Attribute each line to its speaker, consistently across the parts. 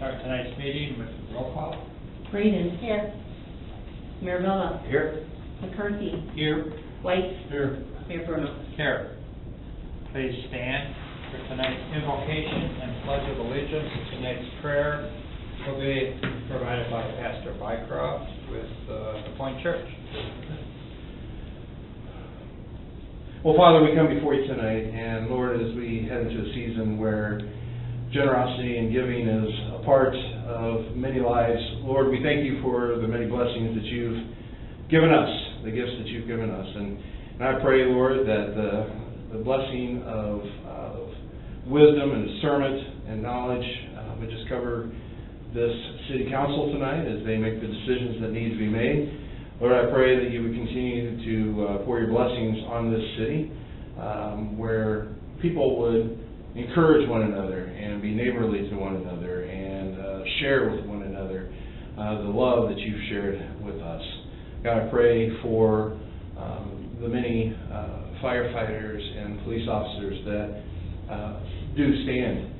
Speaker 1: start tonight's meeting with roll call.
Speaker 2: Braden. Here. Mirabella.
Speaker 1: Here.
Speaker 2: McCarthy.
Speaker 1: Here.
Speaker 2: White.
Speaker 1: Here.
Speaker 2: Mayor Bruno.
Speaker 1: Here. Please stand for tonight's invocation and pledge of allegiance. Tonight's prayer will be provided by Pastor Bycroft with the Point Church.
Speaker 3: Well, Father, we come before you tonight, and Lord, as we head into a season where generosity and giving is a part of many lives, Lord, we thank you for the many blessings that you've given us, the gifts that you've given us. And I pray, Lord, that the blessing of wisdom and discernment and knowledge would just cover this city council tonight as they make the decisions that need to be made. Lord, I pray that you would continue to pour your blessings on this city, where people would encourage one another and be neighborly to one another and share with one another the love that you've shared with us. God, I pray for the many firefighters and police officers that do stand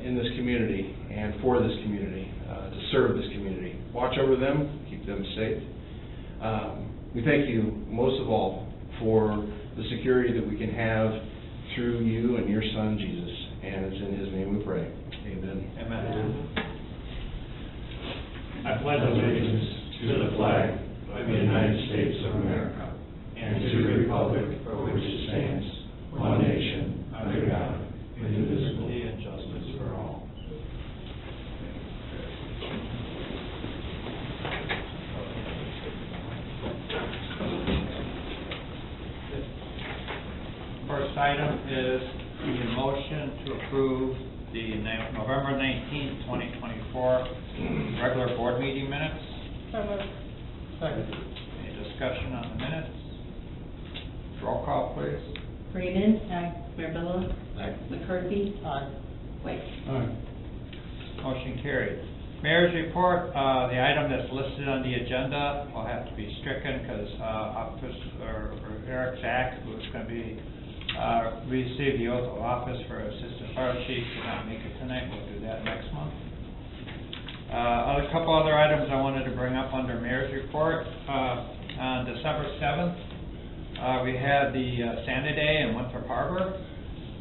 Speaker 3: in this community and for this community, to serve this community. Watch over them, keep them safe. We thank you most of all for the security that we can have through you and your Son, Jesus. And it's in his name we pray. Amen.
Speaker 1: Amen.
Speaker 4: I pledge allegiance to the flag of the United States of America and to the republic for which it stands, one nation, under God, indivisible, and justice for all.
Speaker 1: First item is the motion to approve the November 19th, 2024 regular board meeting minutes. Second. Any discussion on the minutes? Roll call, please.
Speaker 2: Braden. Aye. Mirabella.
Speaker 1: Aye.
Speaker 2: McCarthy.
Speaker 1: Aye.
Speaker 2: White.
Speaker 1: Motion carried. Mayor's report, the item that's listed on the agenda will have to be stricken because Eric Zach, who's going to be receive the oath of office for Assistant Fire Chief, will not make it tonight. We'll do that next month. A couple other items I wanted to bring up under Mayor's report. On December 7th, we had the Santa Day in Winthrop Harbor.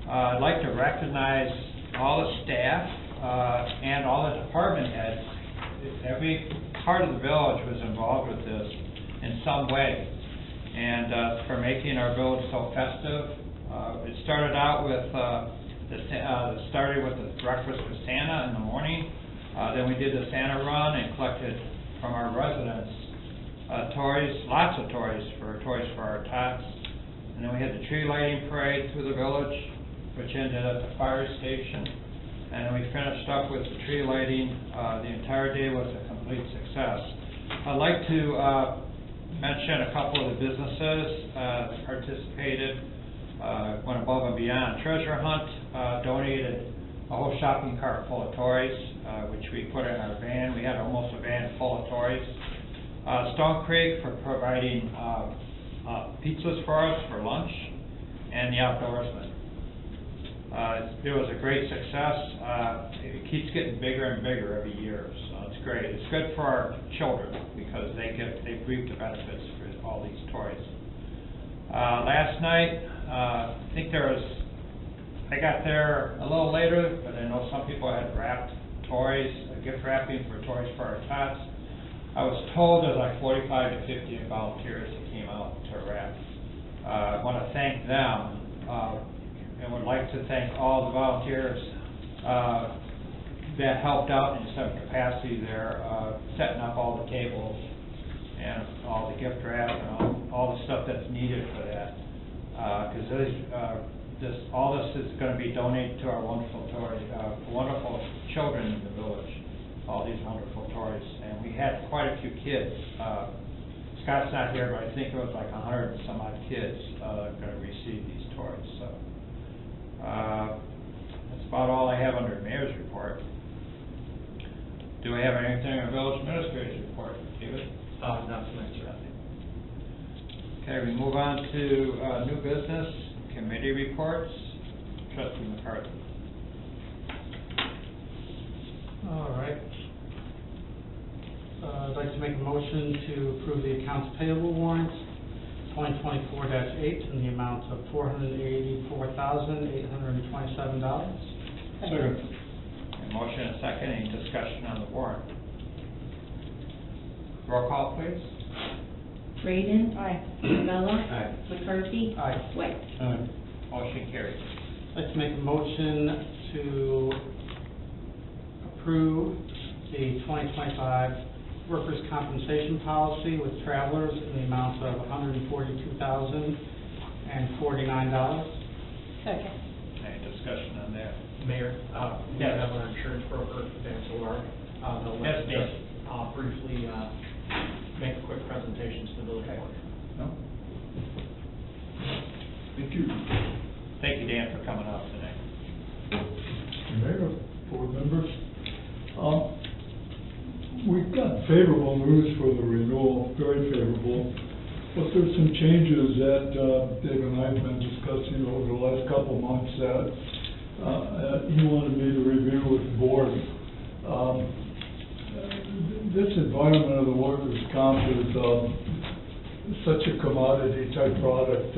Speaker 1: I'd like to recognize all the staff and all the department heads. Every part of the village was involved with this in some way, and for making our village so festive. It started out with started with the breakfast with Santa in the morning. Then we did the Santa run and collected from our residents toys, lots of toys for our tots. And then we had the tree lighting parade through the village, which ended at the fire station. And then we finished up with the tree lighting. The entire day was a complete success. I'd like to mention a couple of the businesses that participated, went above and beyond. Treasure Hunt donated a whole shopping cart full of toys, which we put in our van. We had almost a van full of toys. Stone Creek for providing pizzas for us for lunch, and the Outdoorsman. It was a great success. It keeps getting bigger and bigger every year, so it's great. It's good for our children because they reap the benefits for all these toys. Last night, I think I got there a little later, but I know some people had wrapped toys, gift wrapping for toys for our tots. I was told there's like 45 to 50 volunteers that came out to wrap. I want to thank them. And would like to thank all the volunteers that helped out in some capacity there, setting up all the tables and all the gift wrap and all the stuff that's needed for that. Because all this is going to be donated to our wonderful children in the village, all these wonderful toys. And we had quite a few kids. Scott's not here, but I think it was like 100 and some odd kids going to receive these toys. So. That's about all I have under Mayor's report. Do we have anything on Village Administrator's report, David?
Speaker 5: Not tonight, sir.
Speaker 1: Okay, we move on to new business, committee reports. Trustee McCarthy.
Speaker 5: All make a motion to approve the accounts payable warrants 2024-8 in the amount of $484,827.
Speaker 3: Second.
Speaker 1: A motion and a second, any discussion on the warrant? Roll call, please.
Speaker 2: Braden. Mirabella.
Speaker 3: Aye.
Speaker 2: McCarthy.
Speaker 5: Aye.
Speaker 2: White.
Speaker 1: Motion carries.
Speaker 5: I'd like to make a motion to approve the 2025 workers' compensation policy with travelers in the amount of $142,049.
Speaker 2: Second.
Speaker 1: Any discussion on that?
Speaker 6: Mayor, we
Speaker 1: Yes.
Speaker 6: have our insurance broker, Vansolar. They'll
Speaker 1: Yes,
Speaker 6: let
Speaker 1: Dan.
Speaker 6: us briefly make a quick presentation to the village board.
Speaker 1: No?
Speaker 3: Thank you.
Speaker 1: Thank you, Dan, for coming up tonight.
Speaker 7: Mayor, board members, we've got favorable news for the renewal, very favorable, but there's some changes that Dave and I have been discussing over the last couple of months that he wanted me to review with the board. This environment of the workers' comp is such a commodity type product.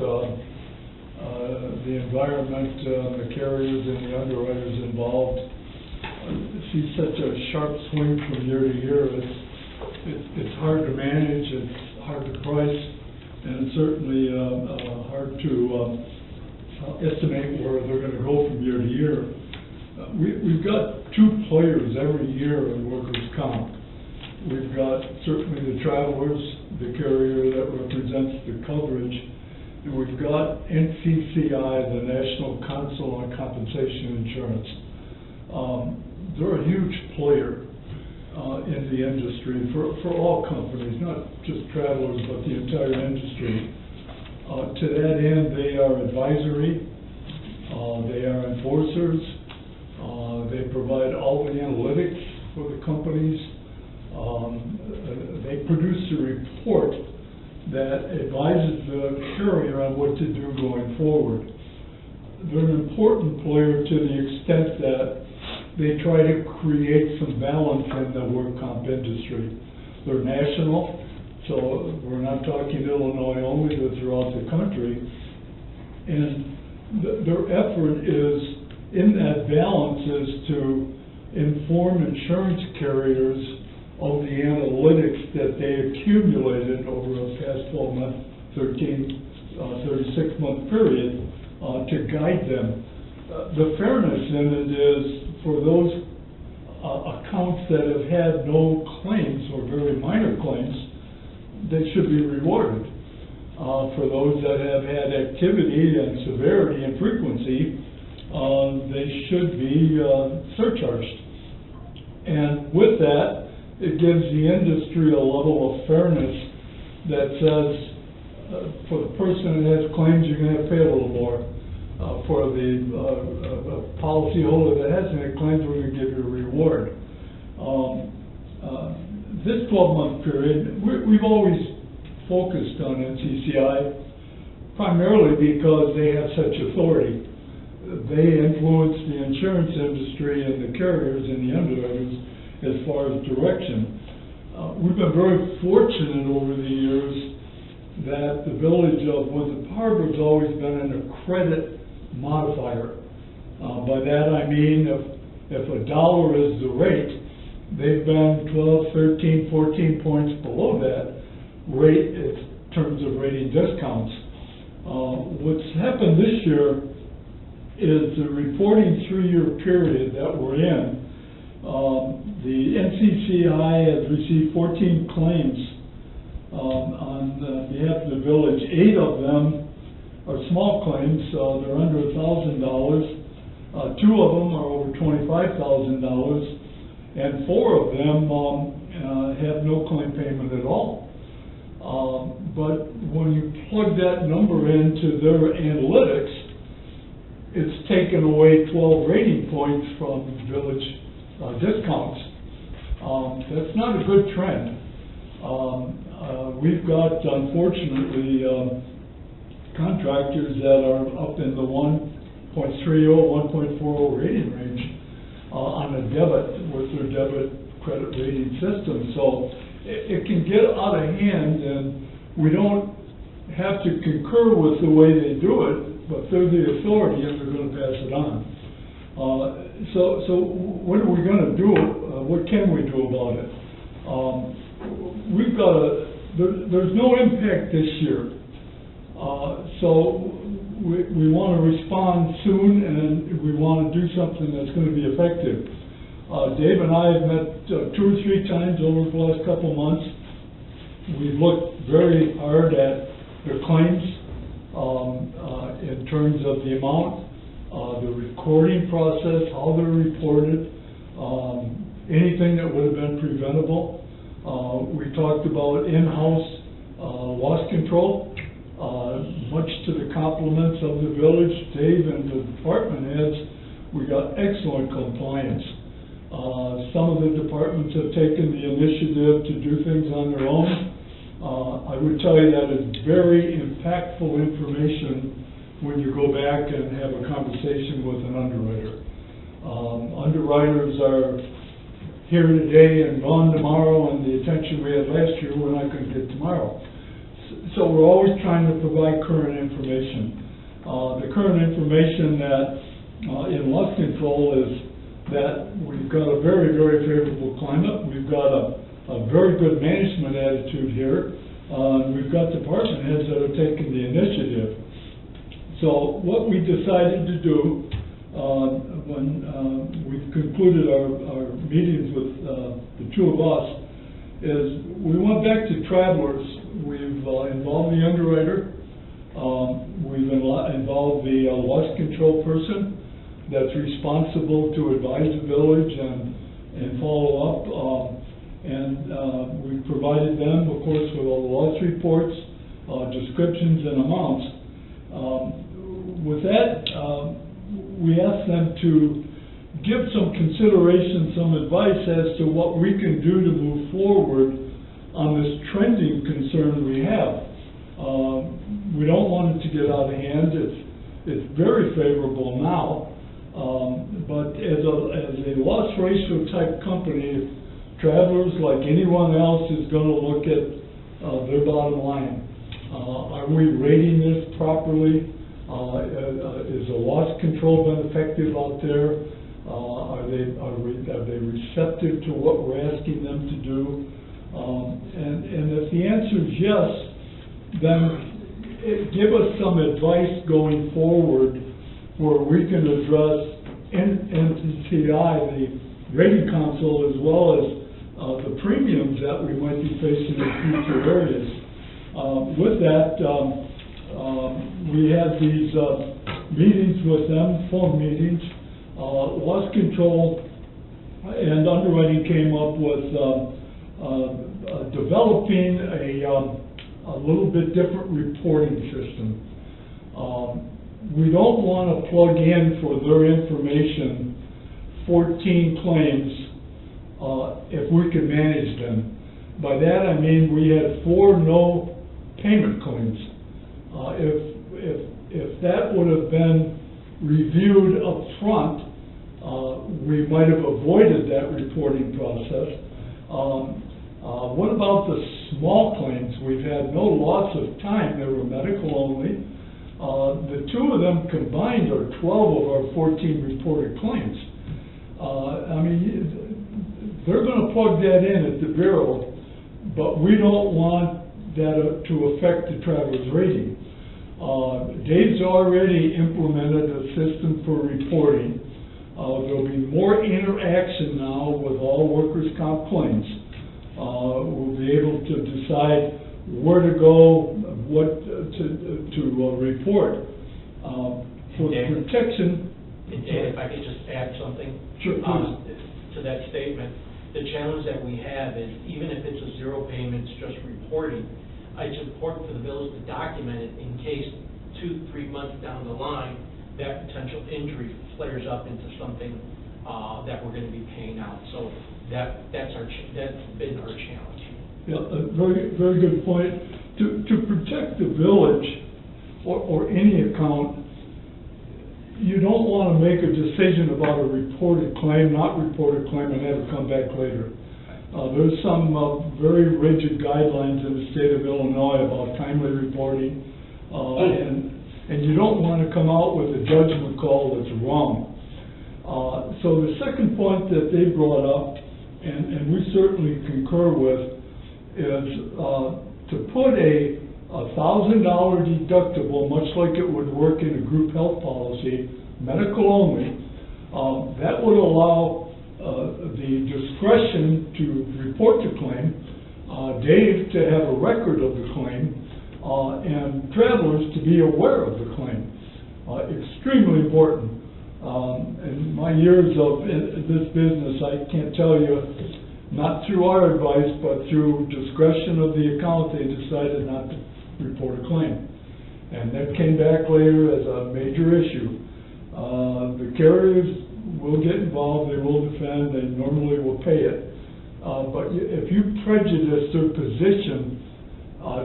Speaker 7: The environment, the carriers and the underwriters involved see such a sharp swing from year to year. It's hard to manage, it's hard to price, and it's certainly hard to estimate where they're going to go from year to year. We've got two players every year in workers' comp. We've got certainly the travelers, the carrier that represents the coverage, and we've got NCCI, the National Council on Compensation Insurance. They're a huge player in the industry for all companies, not just travelers, but the entire industry. To that end, they are advisory, they are enforcers, they provide all the analytics for the companies. They produce a report that advises the carrier on what to do going forward. They're an important player to the extent that they try to create some balance in the work comp industry. They're national, so we're not talking Illinois only, but throughout the country. And their effort is, in that balance, is to inform insurance carriers of the analytics that they accumulated over a past 12-month, 36-month period to guide them. The fairness in it is for those accounts that have had no claims or very minor claims, they should be rewarded. For those that have had activity and severity and frequency, they should be surcharged. And with that, it gives the industry a level of fairness that says, for the person that has claims, you're going to have to pay a little more. For the policyholder that hasn't had claims, we're going to give you a reward. This 12-month period, we've always focused on NCCI, primarily because they have such authority. They influence the insurance industry and the carriers and the underwriters as far as direction. We've been very fortunate over the years that the village of Winthrop Harbor has always been a credit modifier. By that I mean if $1 is the rate, they've been 12, 13, 14 points below that rate in terms of rating discounts. What's happened this year is the reporting 3-year period that we're in. The NCCI has received 14 claims on behalf of the village. 8 of them are small claims, so they're under $1,000. 2 of them are over $25,000, and 4 of them have no claim payment at all. But when you plug that number into their analytics, it's taken away 12 rating points from village discounts. That's not a good trend. We've got, unfortunately, contractors that are up in the 1.30, 1.40 rating range on a debit with their debit credit rating system. So it can get out of hand, and we don't have to concur with the way they do it, but they're the authority and they're gonna pass it on. So what are we gonna do? What can we do about it? We've got there's no impact this year. So we wanna respond soon, and we wanna do something that's gonna be effective. Dave and I have met 2 or 3 times over the last couple of months. We've looked very hard at their claims, in terms of the amount, the recording process, how they're reported, anything that would have been preventable. We talked about in-house loss control, much to the compliments of the village, Dave and the department heads. We got excellent compliance. Some of the departments have taken the initiative to do things on their own. I would tell you that is very impactful information when you go back and have a conversation with an underwriter. Underwriters are here today and gone tomorrow, and the attention we had last year we're not going to get tomorrow. So we're always trying to provide current information. The current information that in loss control is that we've got a very, very favorable climate. We've got a very good management attitude here. We've got department heads that are taking the initiative. So what we decided to do when we've concluded our meetings with the 2 of us is we went back to Travelers. We've involved the underwriter. We've involved the loss control person that's responsible to advise the village and follow up. We've provided them, of course, with all the loss reports, descriptions, and amounts. With that, we asked them to give some consideration, some advice as to what we can do to move forward on this trending concern we have. We don't want it to get out of hand. It's very favorable now. But as a loss ratio type company, Travelers, like anyone else, is going to look at their bottom line. Are we rating this properly? Is the loss control been effective out there? Are they receptive to what we're asking them to do? And if the answer is yes, then give us some advice going forward where we can address NCCI, the rating council, as well as the premiums that we might be facing in future areas. With that, we had these meetings with them, phone meetings. Loss control and underwriting came up with developing a little bit different reporting system. We don't want to plug in for their information 14 claims if we can manage them. By that I mean we had 4 no payment claims. If that would have been reviewed up front, we might have avoided that reporting process. What about the small claims? We've had no loss of time. They were medical only. The 2 of them combined are 12 of our 14 reported claims. I mean, they're going to plug that in at the Bureau, but we don't want that to affect the Travelers rating. Dave's already implemented a system for reporting. There'll be more interaction now with all workers' comp claims. We'll be able to decide where to go, what to report. For protection.
Speaker 6: Dave, if I could just add something.
Speaker 7: Sure, please.
Speaker 6: To that statement. The challenge that we have is, even if it's a 0 payment, it's just reporting, it's important for the village to document it in case 2-3 months down the line, that potential injury flares up into something that we're going to be paying out. So that's been our challenge.
Speaker 7: Yeah, a very, very good point. To protect the village or any account, you don't want to make a decision about a reported claim, not reported claim, and have it come back later. There's some very rigid guidelines in the state of Illinois about timely reporting, and you don't want to come out with a judgment call that's wrong. So the second point that they brought up, and we certainly concur with, is to put a $1,000 deductible, much like it would work in a group health policy, medical only. That would allow the discretion to report the claim, Dave to have a record of the claim, and travelers to be aware of the claim. Extremely important. In my years of this business, I can't tell you, not through our advice, but through discretion of the account, they decided not to report a claim. And that came back later as a major issue. The carriers will get involved, they will defend, they normally will pay it. But if you prejudice their position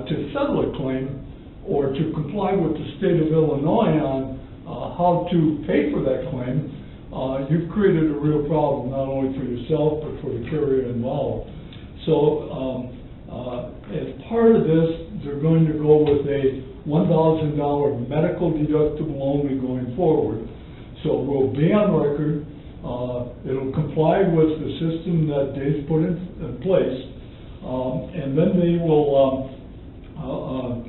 Speaker 7: to settle a claim or to comply with the state of Illinois on how to pay for that claim, you've created a real problem, not only for yourself, but for the carrier involved. So, as part of this, they're going to go with a $1,000 medical deductible only going forward. So we'll be on record, it'll comply with the system that Dave's put in place, and then they will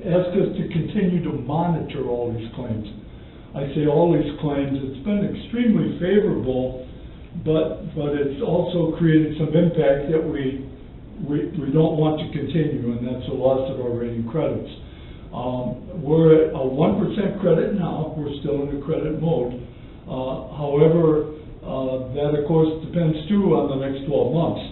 Speaker 7: ask us to continue to monitor all these claims. I say all these claims, it's been extremely favorable, but it's also created some impact that we don't want to continue, and that's the loss of our rating credits. We're at a 1% credit now, we're still in a credit mode. However, that of course depends too on the next 12 months.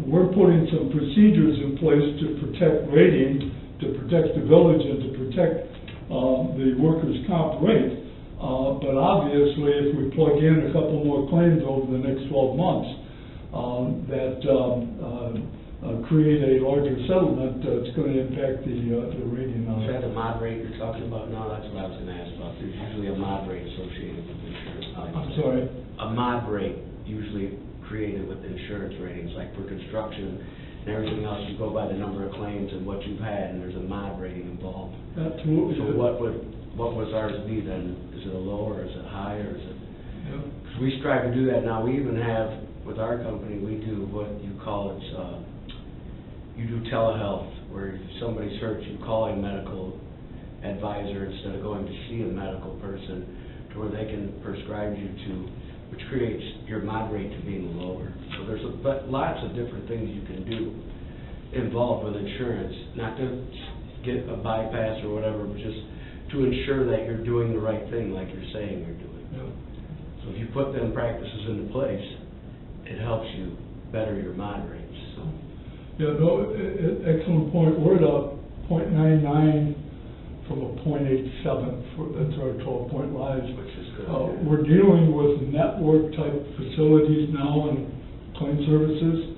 Speaker 7: We're putting some procedures in place to protect rating, to protect the village, and to protect the workers' comp rate. But obviously, if we plug in a couple more claims over the next 12 months that create a larger settlement, it's going to impact the rating on
Speaker 8: Is
Speaker 7: it.
Speaker 8: that a mod rate you're talking about? No, that's what I was going to ask about. There's usually a mod rate associated with insurance.
Speaker 7: I'm sorry?
Speaker 8: A mod rate usually created with insurance ratings, like for construction and everything else, you go by the number of claims and what you've had, and there's a mod rating involved.
Speaker 7: Absolutely.
Speaker 8: So what was ours be then? Is it a low, or is it high, or is it?
Speaker 7: Yeah.
Speaker 8: Because we strive to do that now. We even have, with our company, we do what you call it, you do telehealth, where if somebody's hurt, you call a medical advisor instead of going to see a medical person, to where they can prescribe you to, which creates your mod rate to being lower. So there's lots of different things you can do involved with insurance, not to get a bypass or whatever, but just to ensure that you're doing the right thing like you're saying you're doing.
Speaker 7: Yeah.
Speaker 8: So if you put them practices into place, it helps you better your mod rates. So.
Speaker 7: Yeah, no, excellent point. We're at a 0.99 from a 0.87, that's our 12-point rise.
Speaker 8: Which is good.
Speaker 7: We're dealing with network-type facilities now and claim services.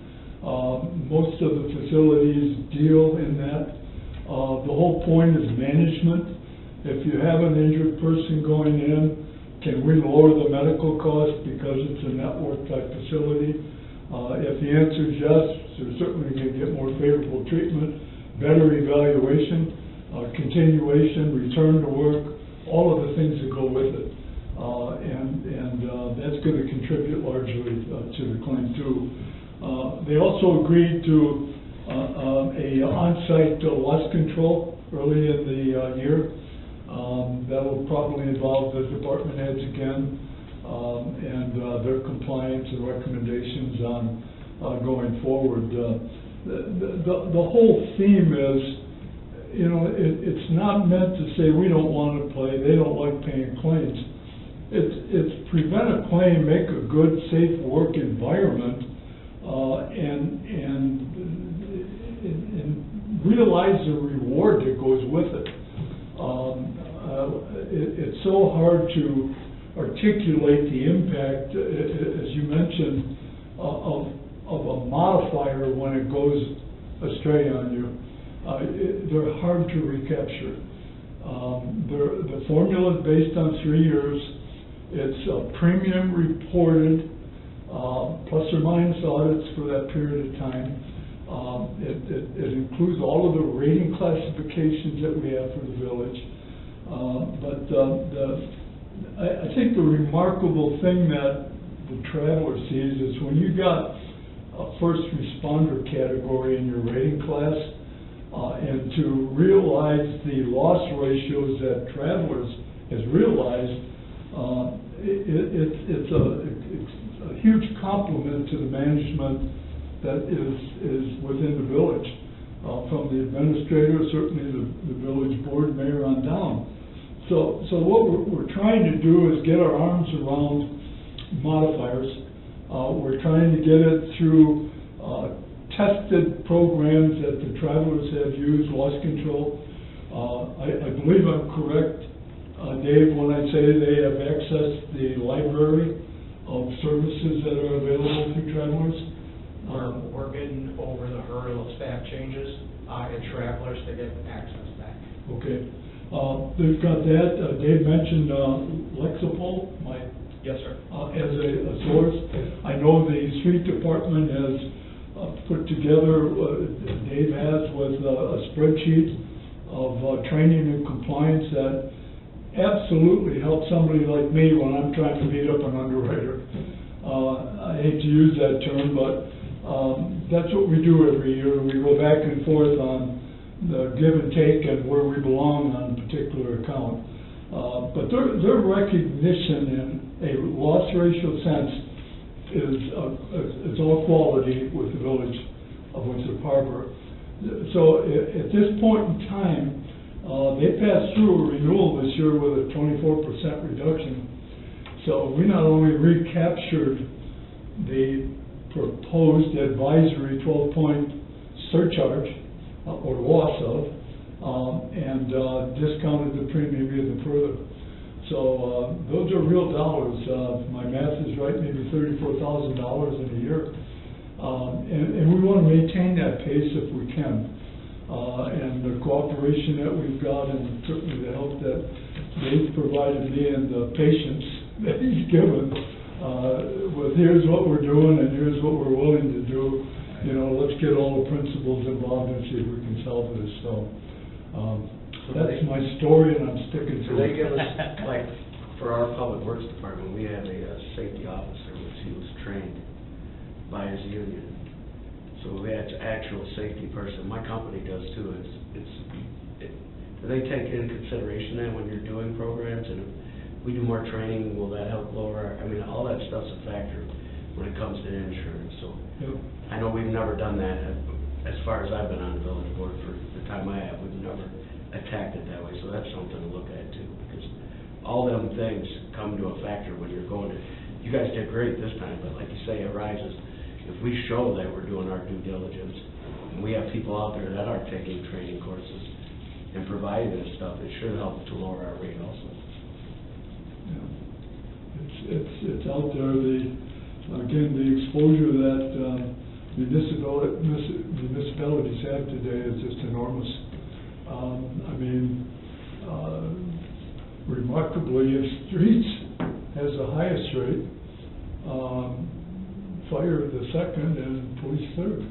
Speaker 7: Most of the facilities deal in that. The whole point is management. If you have an injured person going in, can we lower the medical cost because it's a network-type facility? If the answer is yes, they're certainly going to get more favorable treatment, better evaluation, continuation, return to work, all of the things that go with it. And that's going to contribute largely to the claim too. They also agreed to a on-site loss control early in the year. That will probably involve the department heads again, and their compliance and recommendations on going forward. The whole theme is, you know, it's not meant to say we don't want to pay, they don't like paying claims. It's prevent a claim, make a good, safe work environment, and realize the reward that goes with it. It's so hard to articulate the impact, as you mentioned, of a modifier when it goes astray on you. They're hard to recapture. The formula is based on 3 years. It's premium reported plus or minus audits for that period of time. It includes all of the rating classifications that we have for the village. I think the remarkable thing that the traveler sees is when you got a first responder category in your rating class, and to realize the loss ratios that Travelers has realized, it's a huge compliment to the management that is within the village, from the administrator, certainly the village board, mayor on down. So what we're trying to do is get our arms around modifiers. We're trying to get it through tested programs that the Travelers have used, loss control. I believe I'm correct, Dave, when I say they have accessed the library of services that are available through Travelers.
Speaker 6: We're getting over the hurdle of staff changes at Travelers to get access back.
Speaker 7: Okay. They've got that. Dave mentioned Lexipol,
Speaker 6: Yes, sir.
Speaker 7: as a source. I know the street department has put together, Dave has, with a spreadsheet of training and compliance that absolutely helps somebody like me when I'm trying to beat up an underwriter. I hate to use that term, but that's what we do every year. We go back and forth on the give and take and where we belong on a particular account. But their recognition in a loss ratio sense is all quality with the village of Windsor Harbor. So at this point in time, they passed through a renewal this year with a 24% reduction. So we not only recaptured the proposed advisory 12-point surcharge or loss of, and discounted the premium even further. So those are real dollars. My math is right, maybe $34,000 in a year. And we want to maintain that pace if we can. And the cooperation that we've got, and certainly the help that Dave provided me and the patience that he's given, with here's what we're doing and here's what we're willing to do. You know, let's get all the principals involved and see if we can solve this. So that's my story, and I'm sticking to
Speaker 8: So
Speaker 7: it.
Speaker 8: they give us, like, for our public works department, we have a safety officer, which he was trained by his union. So we have an actual safety person. My company does too. Do they take into consideration that when you're doing programs, and if we do more training, will that help lower I mean, all that stuff's a factor when it comes to insurance. So
Speaker 7: Yep.
Speaker 8: I know we've never done that as far as I've been on the village board for the time I have. We've never attacked it that way. So that's something to look at too, because all them things come to a factor when you're going to. You guys did great this time, but like you say, it rises. If we show that we're doing our due diligence, and we have people out there that are taking training courses and providing this stuff, it should help to lower our rate also.
Speaker 7: Yeah. It's out there. Again, the exposure that municipalities have today is just enormous. I mean, remarkably, if streets has the highest rate, fire the second, and police third.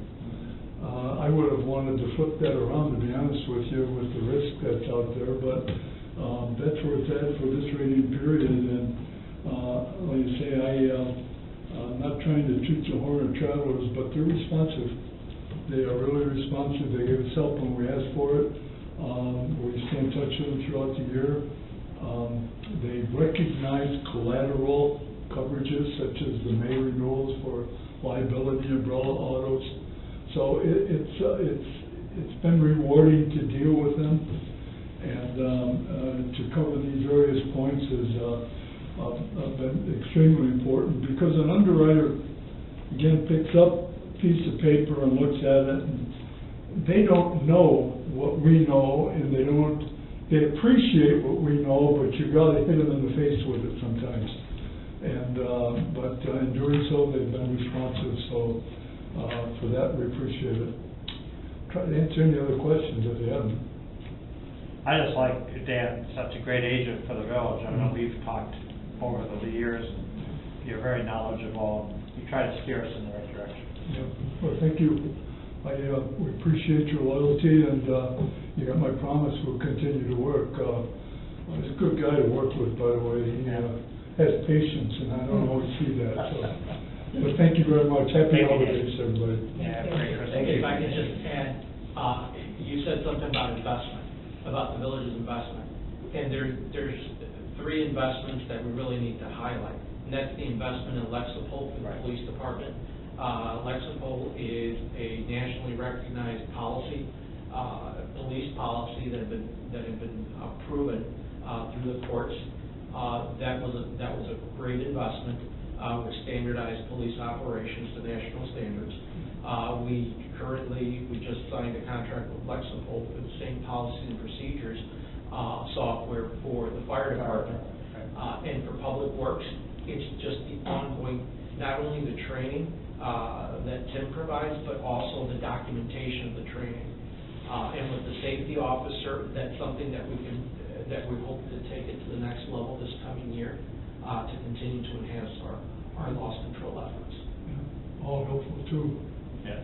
Speaker 7: I would have wanted to flip that around, to be honest with you, with the risk that's out there, but that's where it's at for this rating period. And like I say, I'm not trying to toot the horn of Travelers, but they're responsive. They are really responsive. They give us help when we ask for it. We stay in touch with them throughout the year. They recognize collateral coverages such as the May renewals for liability, umbrella autos. So it's been rewarding to deal with them, and to cover these various points has been extremely important, because an underwriter again picks up a piece of paper and looks at it, and they don't know what we know, and they appreciate what we know, but you got to hit them in the face with it sometimes. And but in doing so, they've been responsive. So for that, we appreciate it. Try to answer any other questions if you haven't.
Speaker 1: I just like Dan, such a great agent for the village. I know we've talked over the years. you're very knowledgeable, and you try to steer us in the right direction.
Speaker 7: Yeah. Well, thank you. We appreciate your loyalty, and you got my promise, we'll continue to work. He's a good guy to work with, by the way. He has patience, and I don't always see that, so. But thank you very much. Happy
Speaker 1: Thank you,
Speaker 7: holidays, everybody.
Speaker 1: Yeah, Merry Christmas.
Speaker 6: If I could just add, you said something about investment, about the village's investment. And there's three investments that we really need to highlight. And that's the investment in Lexipol for the police department. Lexipol is a nationally recognized policy, police policy that have been proven through the courts. That was a great investment. With standardized police operations to national standards. We just signed a contract with Lexipol for the same policies and procedures software for the fire department. And for public works, it's just the ongoing, not only the training that Tim provides, but also the documentation of the training. And with the safety officer, that's something that we hope to take it to the next level this coming year to continue to enhance our loss control efforts.
Speaker 7: Yeah. All helpful, too.
Speaker 1: Yeah.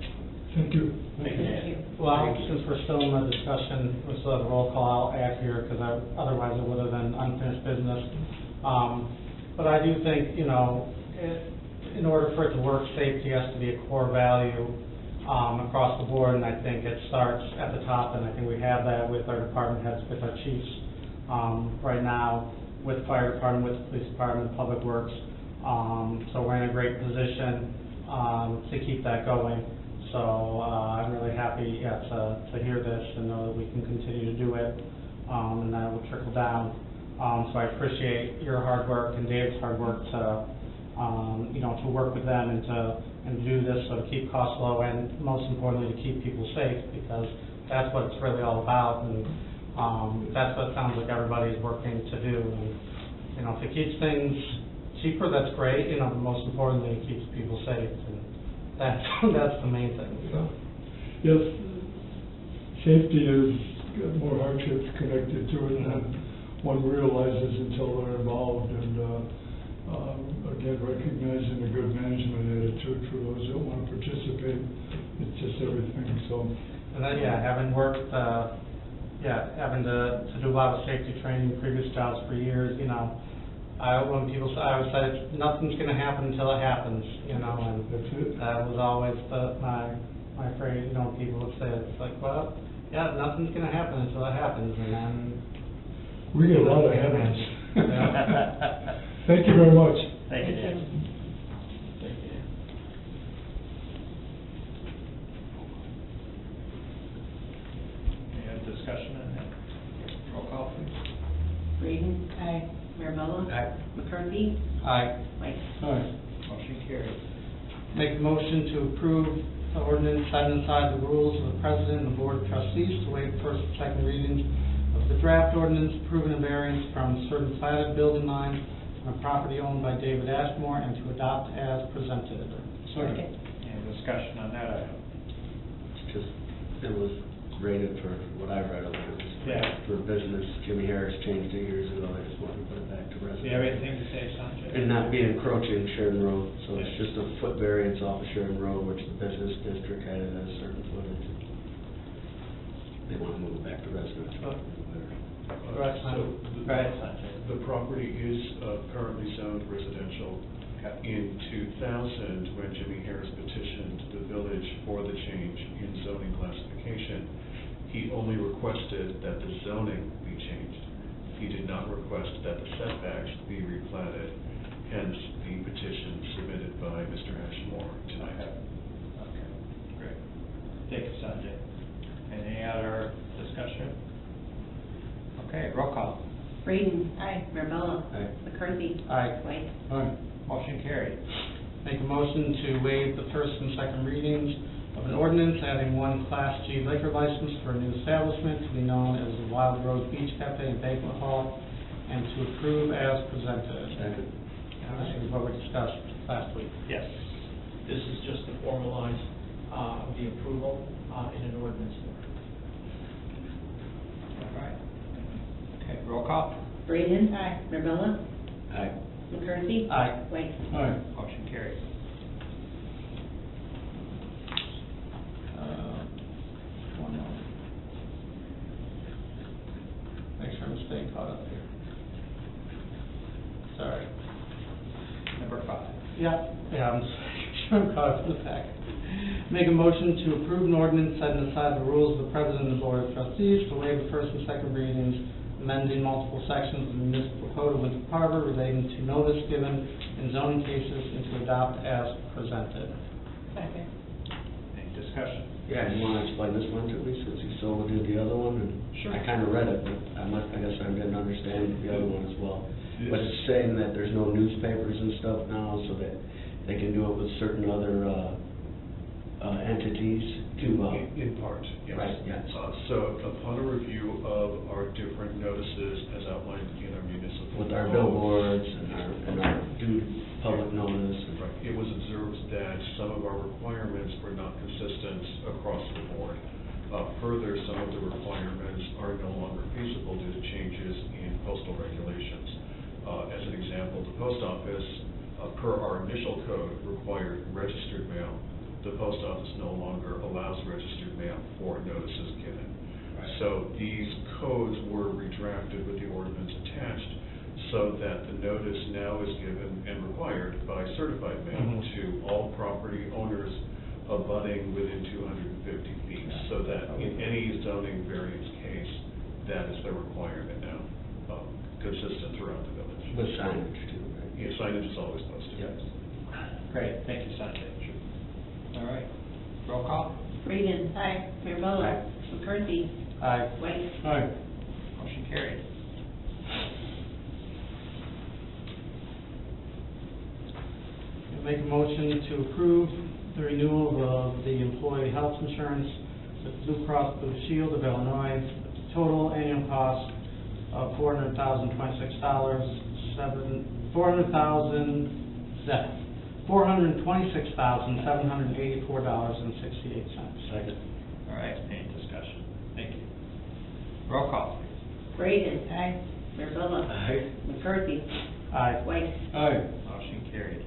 Speaker 7: Thank you.
Speaker 1: Thank you.
Speaker 5: Well, since we're still in the discussion, we still have a roll call, I'll add here, because otherwise it would have been unfinished business. But I do think, in order for it to work, safety has to be a core value across the board, and I think it starts at the top, and I think we have that with our department heads, with our chiefs right now, with the fire department, with the police department, public works. So we're in a great position to keep that going. So I'm really happy to hear this and know that we can continue to do it, and that it will trickle down. So I appreciate your hard work and Dave's hard work to to work with them and to do this, so to keep costs low and most importantly to keep people safe, because that's what it's really all about, and that's what it sounds like everybody's working to do. And if it keeps things cheaper, that's great. But most importantly, it keeps people safe, and that's the main thing.
Speaker 7: Yes, safety has got more hardships connected to it than one realizes until they're involved, and again, recognizing a good management attitude for those that want to participate, it's just everything, so.
Speaker 5: And then, having worked, having to do a lot of safety training in previous jobs for years, when people say, I would say nothing's going to happen until it happens, and
Speaker 7: That's it.
Speaker 5: that was always my phrase. People would say, it's like, well, nothing's going to happen until it happens, and then
Speaker 7: We get a lot of evidence.
Speaker 5: Yeah.
Speaker 7: Thank you very much.
Speaker 1: Thank you, Dan. Any other discussion on that? Roll call, please.
Speaker 2: Braden. Aye. Mirabella.
Speaker 8: Aye.
Speaker 2: McCarthy.
Speaker 5: Aye.
Speaker 2: White.
Speaker 1: Motion carries.
Speaker 5: Make a motion to approve the ordinance setting aside the rules of the president and the board of trustees to waive first and second readings of the draft ordinance approving a variance from certain platted building lines on a property owned by David Ashmore and to adopt as presented.
Speaker 2: Second.
Speaker 1: Any discussion on that item?
Speaker 8: It was rated for what I read of it. It was
Speaker 1: Yeah.
Speaker 8: for business. Jimmy Harris changed it years ago. They just wanted to put it back to
Speaker 1: Do
Speaker 8: residential.
Speaker 1: you have anything to say, Sanjay?
Speaker 8: And not be encroaching Sheridan Road, so it's
Speaker 1: Yeah.
Speaker 8: just a foot variance off of Sheridan Road, which the business district had it at a certain footage. They want to move it back to residential.
Speaker 5: Right,
Speaker 1: Right, Sanjay.
Speaker 4: The property is currently zoned residential. In 2000, when Jimmy Harris petitioned the village for the change in zoning classification, he only requested that the zoning be changed. He did not request that the setbacks be replatted, hence the petition submitted by Mr. Ashmore tonight.
Speaker 1: Okay, great. Thank you, Sanjay. Any other discussion? Okay, roll call.
Speaker 2: Braden. Aye. Mirabella.
Speaker 8: Aye.
Speaker 2: McCarthy.
Speaker 5: Aye.
Speaker 2: White.
Speaker 1: Motion carried.
Speaker 5: Make a motion to waive the first and second readings of an ordinance adding one Class G liquor license for a new establishment to be known as the Wild Rose Beach Cafe and Banquet Hall, and to approve as presented.
Speaker 8: Second.
Speaker 5: And this is what we discussed last week.
Speaker 1: Yes.
Speaker 6: This is just to formalize the approval in an ordinance form.
Speaker 1: All right. Okay, roll call.
Speaker 2: Braden. Aye. Mirabella.
Speaker 8: Aye.
Speaker 2: McCarthy?
Speaker 5: Aye.
Speaker 2: White?
Speaker 7: Aye.
Speaker 1: Motion carried. One more.
Speaker 5: Make sure I'm staying caught up here. Sorry.
Speaker 1: Number 5.
Speaker 5: Yeah, I'm I'm caught up in the fact. Make a motion to approve an ordinance setting aside the rules of the President of the Board of Trustees to waive the first and second readings, amending multiple sections of the municipal code of Winthrop Harbor relating to notice given in zoning cases and to adopt as presented.
Speaker 2: Second.
Speaker 1: Any discussion?
Speaker 8: Yeah, you wanna explain this one to me, since you so did the other one? And
Speaker 1: Sure.
Speaker 8: I kinda read it, but I guess I didn't understand the other one as well. But it's saying that there's no newspapers and stuff now, so that they can do it with certain other, entities to,
Speaker 9: In part, yes.
Speaker 8: Right, yes.
Speaker 9: So upon a review of our different notices as outlined in our municipal.
Speaker 8: with our
Speaker 9: code,
Speaker 8: billboards and our due public notice. and-
Speaker 9: Right, it was observed that some of our requirements were not consistent across the board. Further, some of the requirements are no longer feasible due to changes in postal regulations. As an example, the post office, per our initial code, required registered mail. The post office no longer allows registered mail for notices given. So these codes were redrafted with the ordinance attached, so that the notice now is given and required by certified mail to all property owners abutting within 250 feet, so that in any zoning variance case, that is the requirement now, consistent throughout the village.
Speaker 8: With signage too, right?
Speaker 9: Yeah, signage is always posted.
Speaker 8: Yes.
Speaker 1: Great, thank you, Sanjay. All right, roll call?
Speaker 2: Reagan? Aye. Mirabella?
Speaker 8: Aye.
Speaker 2: McCarthy?
Speaker 5: Aye.
Speaker 2: White?
Speaker 7: Aye.
Speaker 1: Motion carried.
Speaker 5: Make a motion to approve the renewal of the employee health insurance with Blue Cross Blue Shield of Illinois, total annual cost of $426,768.
Speaker 8: Second.
Speaker 1: All right, any discussion? Thank you. Roll call, please.
Speaker 2: Reagan? Aye. Mirabella?
Speaker 8: Aye.
Speaker 2: McCarthy?
Speaker 5: Aye.
Speaker 2: White?
Speaker 7: Aye.
Speaker 1: Motion carried.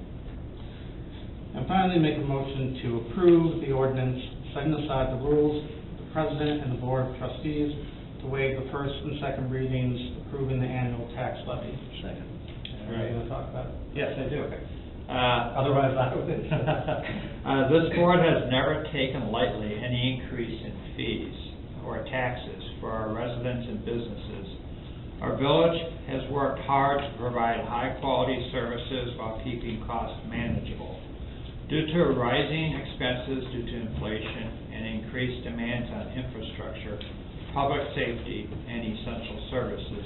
Speaker 5: And finally, make a motion to approve the ordinance setting aside the rules of the President and the Board of Trustees to waive the first and second readings, approving the annual tax levy.
Speaker 8: Second.
Speaker 5: Are you going to talk about it?
Speaker 1: Yes, I do.
Speaker 5: Otherwise, I would.
Speaker 1: This board has never taken lightly any increase in fees or taxes for our residents and businesses. Our village has worked hard to provide high-quality services while keeping costs manageable. Due to rising expenses due to inflation and increased demands on infrastructure, public safety, and essential services,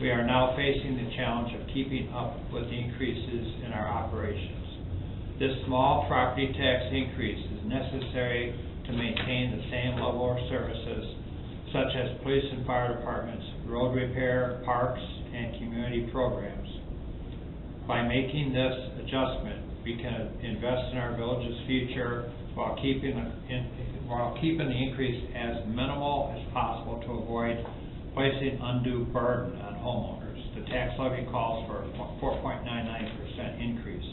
Speaker 1: we are now facing the challenge of keeping up with the increases in our operations. This small property tax increase is necessary to maintain the same level of services such as police and fire departments, road repair, parks, and community programs. By making this adjustment, we can invest in our village's future while keeping the increase as minimal as possible to avoid placing undue burden on homeowners. The tax levy calls for a 4.99% increase.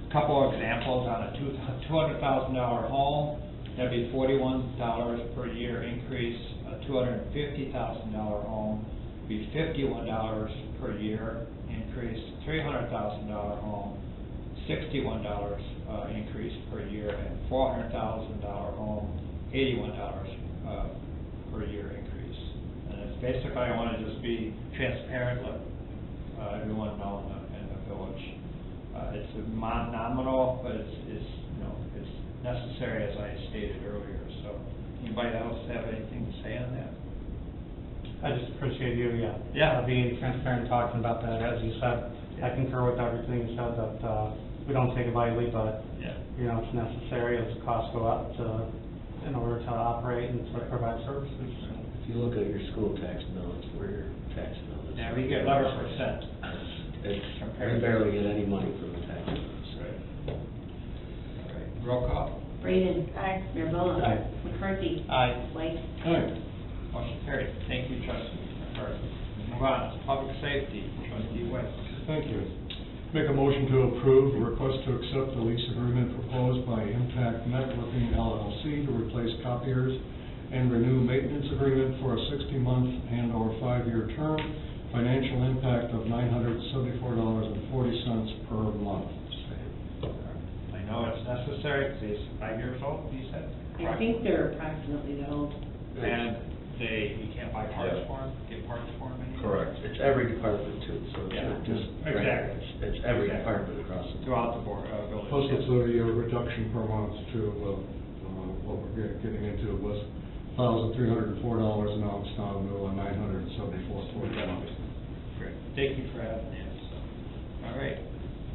Speaker 1: A couple of examples: on a $200,000 home, that'd be $41 per year increase. A $250,000 home would be $51 per year increase. $300,000 home, $61 increase per year, and $400,000 home, $81 per year increase. And it's basically, I want to just be transparent, let everyone know in the village. It's nominal, but it's necessary, as I stated earlier. So, anybody else have anything to say on that?
Speaker 5: I just appreciate you,
Speaker 1: Yeah.
Speaker 5: being transparent, talking about that. As you said, I concur with everything you said, that we don't take it lightly, but,
Speaker 1: Yeah.
Speaker 5: it's necessary as costs go up in order to operate and to provide services.
Speaker 8: If you look at your school tax bill, it's where your tax bill is.
Speaker 1: Yeah, we get 11%.
Speaker 8: We barely get any money from the tax bills.
Speaker 1: Right. All right, roll call.
Speaker 2: Reagan? Aye. Mirabella?
Speaker 8: Aye.
Speaker 2: McCarthy?
Speaker 5: Aye.
Speaker 2: White?
Speaker 7: Aye.
Speaker 1: Motion carried. Thank you, Trustee McCarthy. Move on to public safety, Trustee White.
Speaker 7: Thank you.
Speaker 10: Make a motion to approve the request to accept the lease agreement proposed by Impact Networking LLC to replace copiers and renew maintenance agreement for a 60-month and/or 5-year term. Financial impact of $974.40 per month.
Speaker 1: I know it's necessary, because he's 5 years old, he said?
Speaker 2: I think they're approximately that old.
Speaker 1: And you can't buy parts for them, get parts for them anymore?
Speaker 8: Correct. It's every department too, so it's
Speaker 1: Yeah.
Speaker 8: not just.
Speaker 1: Exactly.
Speaker 8: It's every
Speaker 1: Exactly.
Speaker 8: department across the board.
Speaker 1: Throughout the board, village.
Speaker 10: Plus, it's a reduction per month to, what we're getting into was $1,304, and now it's down to $974.40.
Speaker 1: Great, thank you for adding that, so, all right,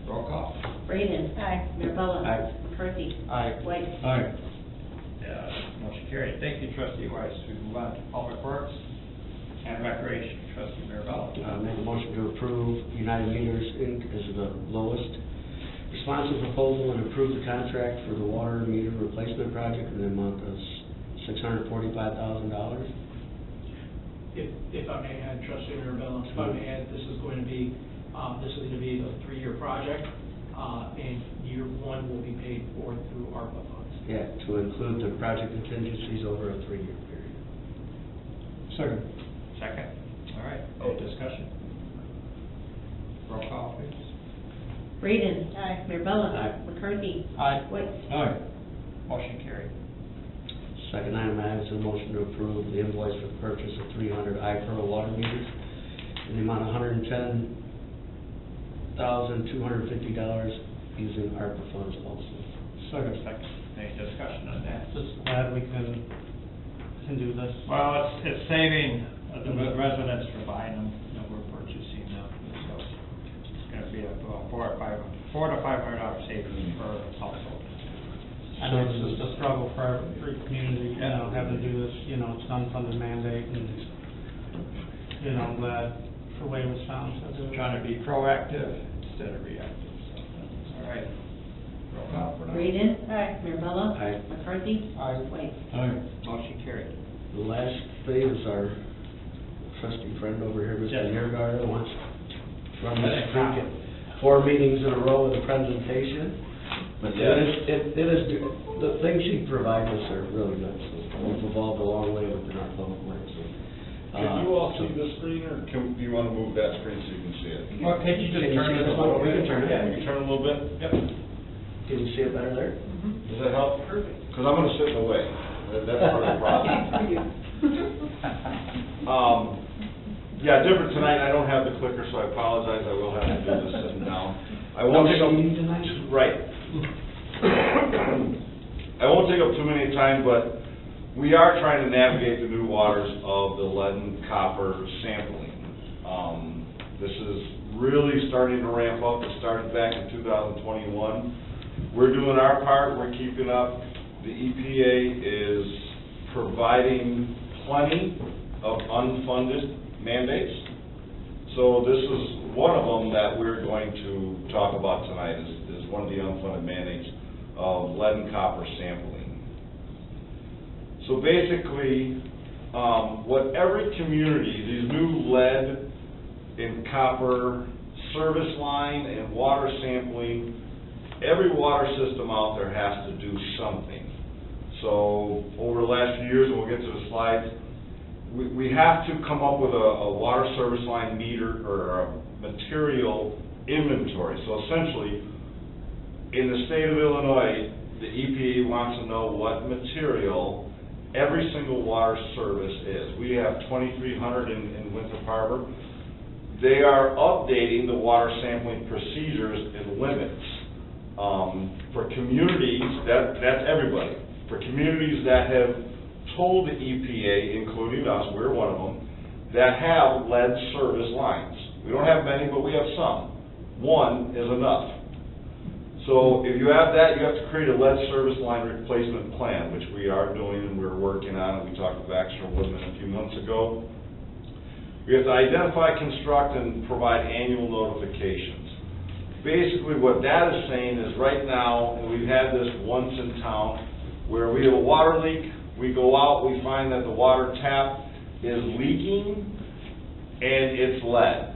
Speaker 1: roll call.
Speaker 2: Braden. Aye. Mirabella.
Speaker 8: Aye.
Speaker 2: McCarthy.
Speaker 5: Aye.
Speaker 2: White.
Speaker 10: Aye.
Speaker 1: Motion carried, thank you, trustee Weiss. We move on to public works and recreation, trustee Mirabella.
Speaker 8: Make a motion to approve United Meters Inc. as the lowest responsive proposal and approve the contract for the water meter replacement project in the amount of $645,000.
Speaker 6: If I may add, trustee Mirabella, if I may add, this is going to be a 3-year project, and year 1 will be paid for through ARPA funds.
Speaker 8: Yeah, to include the project contingencies over a 3-year period.
Speaker 10: Second.
Speaker 1: Second, all right, any discussion? Roll call, please.
Speaker 2: Braden. Aye. Mirabella.
Speaker 8: Aye.
Speaker 2: McCarthy.
Speaker 5: Aye.
Speaker 2: White.
Speaker 10: Aye.
Speaker 1: Motion carried.
Speaker 8: Second item I have is a motion to approve the invoice for the purchase of 300 iPearl water meters in the amount of $110,250 using ARPA funds also.
Speaker 10: Second.
Speaker 1: Any discussion on that?
Speaker 5: Just glad we can do this.
Speaker 1: Well, it's saving the residents from buying them, we're purchasing them, so it's gonna be about $400 to $500 savings per household.
Speaker 5: I know this is a struggle for every community, having to do this, it's an unfunded mandate, and, I'm glad the way it was found. So do it.
Speaker 1: Trying to be proactive instead of reactive, so, all right. Roll call for now.
Speaker 2: Braden. Aye. Mirabella.
Speaker 8: Aye.
Speaker 2: McCarthy.
Speaker 5: Aye.
Speaker 2: White.
Speaker 10: Aye.
Speaker 1: Motion carried.
Speaker 8: The last thing is our trusty friend over here, Mr.
Speaker 1: Yes.
Speaker 8: Niergarten, wants to run this streak at 4 meetings in a row with a presentation. But it is, the things she provides us are really good, so we've evolved a long way within our public works.
Speaker 9: Can you all see this screen, or do you want to move that screen so you can see it?
Speaker 1: Well, can you just
Speaker 8: Can you
Speaker 1: turn
Speaker 8: see
Speaker 1: it
Speaker 8: this
Speaker 1: a little
Speaker 8: one? We
Speaker 1: bit?
Speaker 8: can turn it.
Speaker 1: Yeah,
Speaker 9: Can you turn a little bit?
Speaker 1: Yep.
Speaker 8: Can you see it better there?
Speaker 9: Does that help? Perfect. Because I'm going to sit in the way. That's part of the problem. Yeah, different tonight, I don't have the clicker, so I apologize, I will have to do this sitting down. I won't take up.
Speaker 8: meeting tonight?
Speaker 9: Right. I won't take up too many time, but we are trying to navigate the new waters of the lead and copper sampling. This is really starting to ramp up. It started back in 2021. We're doing our part, we're keeping up. The EPA is providing plenty of unfunded mandates. So this is one of them that we're going to talk about tonight, is one of the unfunded mandates of lead and copper sampling. So basically, what every community, these new lead and copper service line and water sampling, every water system out there has to do something. So over the last few years, and we'll get to the slides, we have to come up with a water service line meter or a material inventory. So essentially, in the state of Illinois, the EPA wants to know what material every single water service is. We have 2,300 in Winthrop Harbor. They are updating the water sampling procedures and limits. For communities, that's everybody. For communities that have told the EPA, including us, we're one of them, that have lead service lines. We don't have many, but we have some. One is enough. So if you have that, you have to create a lead service line replacement plan, which we are doing and we're working on, and we talked to Baxter Woodman a few months ago. We have to identify, construct, and provide annual notifications. Basically what that is saying is right now, and we've had this once in town, where we have a water leak, we go out, we find that the water tap is leaking and it's lead.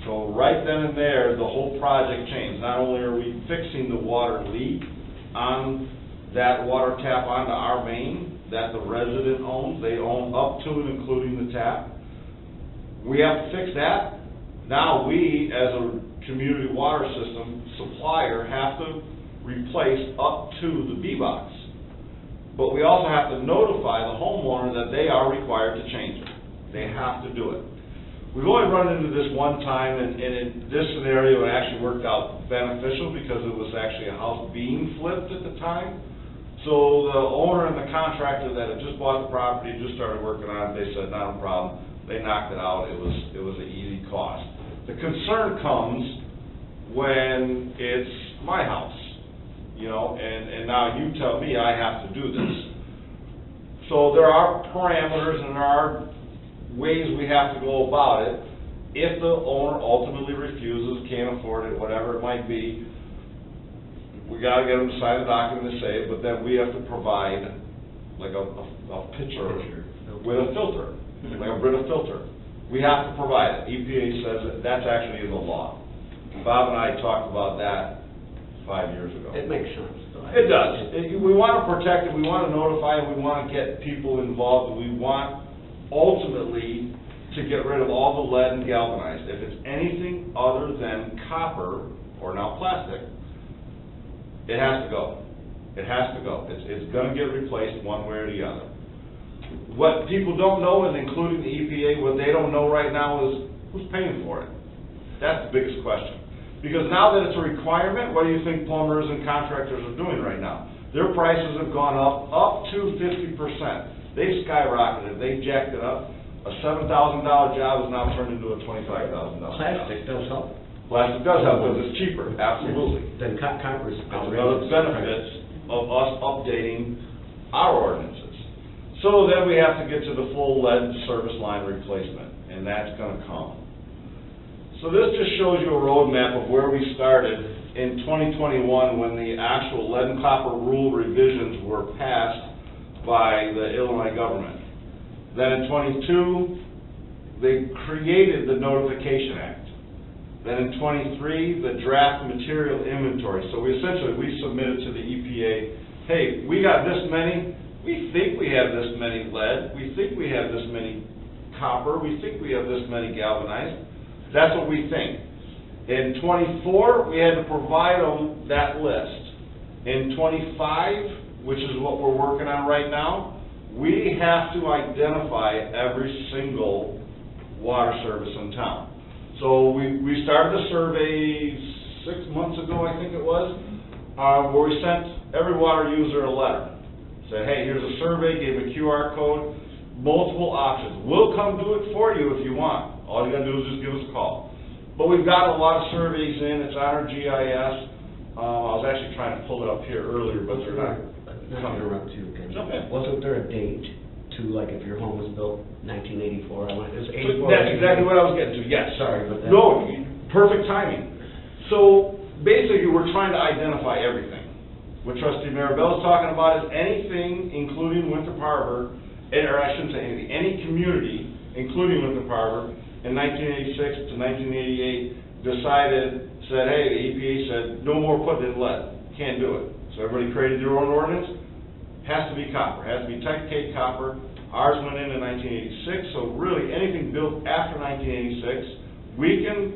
Speaker 11: So right then and there, the whole project changed. Not only are we fixing the water leak on that water tap onto our main that the resident owns, they own up to and including the tap. We have to fix that. Now we, as a community water system supplier, have to replace up to the B-box. But we also have to notify the homeowner that they are required to change it. They have to do it. We've only run into this one time, and in this scenario, it actually worked out beneficial because it was actually a house being flipped at the time. So the owner and the contractor that had just bought the property, just started working on it, they said, not a problem. They knocked it out. It was an easy cost. The concern comes when it's my house, you know, and now you tell me I have to do this. So there are parameters and there are ways we have to go about it. If the owner ultimately refuses, can't afford it, whatever it might be, we gotta get them to sign a document to say it, but then we have to provide like a pitcher with a filter, like a Brita filter. We have to provide it. EPA says that's actually in the law. Bob and I talked about that 5 years ago.
Speaker 8: It makes sense.
Speaker 11: It does. We want to protect it, we want to notify it, we want to get people involved, we want ultimately to get rid of all the lead and galvanized. If it's anything other than copper, or now plastic, it has to go. It has to go. It's going to get replaced one way or the other. What people don't know, and including the EPA, what they don't know right now is who's paying for it. That's the biggest question. Because now that it's a requirement, what do you think plumbers and contractors are doing right now? Their prices have gone up to 50%. They've skyrocketed, they've jacked it up. A $7,000 job is now turned into a $25,000 job.
Speaker 8: Plastic does help.
Speaker 11: Plastic does help because it's cheaper, absolutely.
Speaker 8: Then copper's
Speaker 11: It's another benefit of us updating our ordinances. So then we have to get to the full lead service line replacement, and that's gonna come. So this just shows you a roadmap of where we started in 2021 when the actual lead and copper rule revisions were passed by the Illinois government. Then in '22, they created the Notification Act. Then in '23, the draft material inventory. So we submitted to the EPA, hey, we got this many, we think we have this many lead, we think we have this many copper, we think we have this many galvanized. That's what we think. In '24, we had to provide them that list. In '25, which is what we're working on right now, we have to identify every single water service in town. So we started a survey 6 months ago, I think it was, where we sent every water user a letter. Said, hey, here's a survey, gave a QR code, multiple options. We'll come do it for you if you want. All you gotta do is just give us a call. But we've got a lot of surveys in, it's on our GIS. I was actually trying to pull it up here earlier, but they're not.
Speaker 8: Not to interrupt you, Ken.
Speaker 11: Jump in.
Speaker 8: Wasn't there a date to, like, if your home was built 1984, I went, it was 84.
Speaker 11: That's exactly what I was getting to, yes.
Speaker 8: Sorry, but that.
Speaker 11: No, perfect timing. So basically, we're trying to identify everything. What Trustee Maribel is talking about is anything, including Winthrop Harbor, or I shouldn't say anything, any community, including Winthrop Harbor, in 1986 to 1988, said, hey, the EPA said, no more putting in lead. Can't do it. So everybody created their own ordinance. Has to be copper, has to be Tech-Cake copper. Ours went in 1986, so really anything built after 1986, we can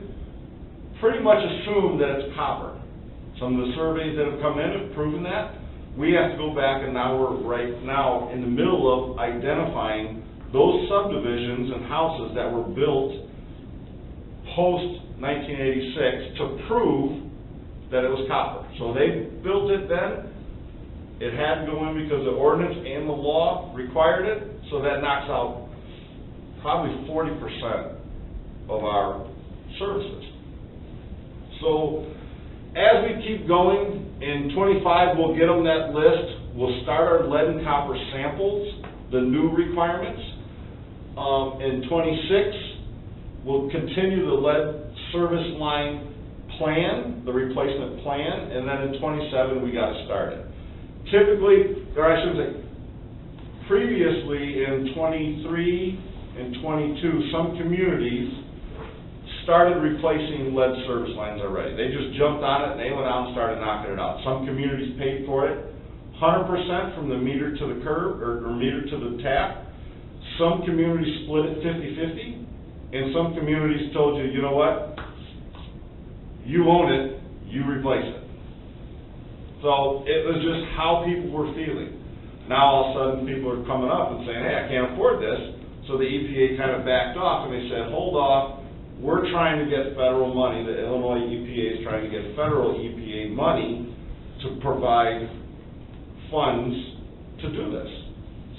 Speaker 11: pretty much assume that it's copper. Some of the surveys that have come in have proven that. We have to go back, and now we're right now in the middle of identifying those subdivisions and houses that were built post-1986 to prove that it was copper. So they built it then. It had to go in because the ordinance and the law required it, so that knocks out probably 40% of our services. So as we keep going, in '25 we'll get them that list. We'll start our lead and copper samples, the new requirements. In '26, we'll continue the lead service line plan, the replacement plan, and then in '27 we got to start it. Typically, or I should say, previously in '23 and '22, some communities started replacing lead service lines already. They just jumped on it and they went out and started knocking it out. Some communities paid for it 100% from the meter to the curb, or meter to the tap. Some communities split it 50-50, and some communities told you, you know what? You own it, you replace it. So it was just how people were feeling. Now all of a sudden people are coming up and saying, hey, I can't afford this. So the EPA kind of backed off and they said, hold off, we're trying to get federal money. The Illinois EPA is trying to get federal EPA money to provide funds to do this.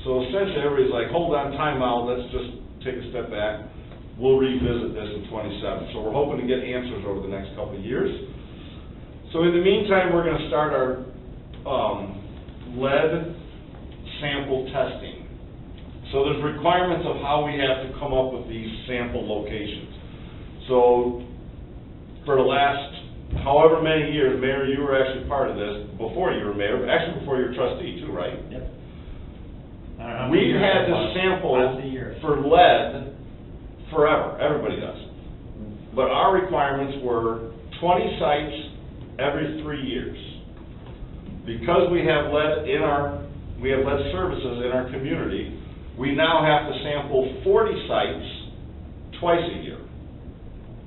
Speaker 11: So essentially everybody's like, hold on, time out, let's just take a step back. We'll revisit this in '27. So we're hoping to get answers over the next couple of years. So in the meantime, we're going to start our lead sample testing. So there's requirements of how we have to come up with these sample locations. So for the last however many years, Mayor, you were actually part of this, before you were mayor, but actually before you were trustee too, right?
Speaker 1: Yep.
Speaker 11: We've had to sample for lead forever, everybody does. But our requirements were 20 sites every 3 years. Because we have lead services in our community, we now have to sample 40 sites twice a year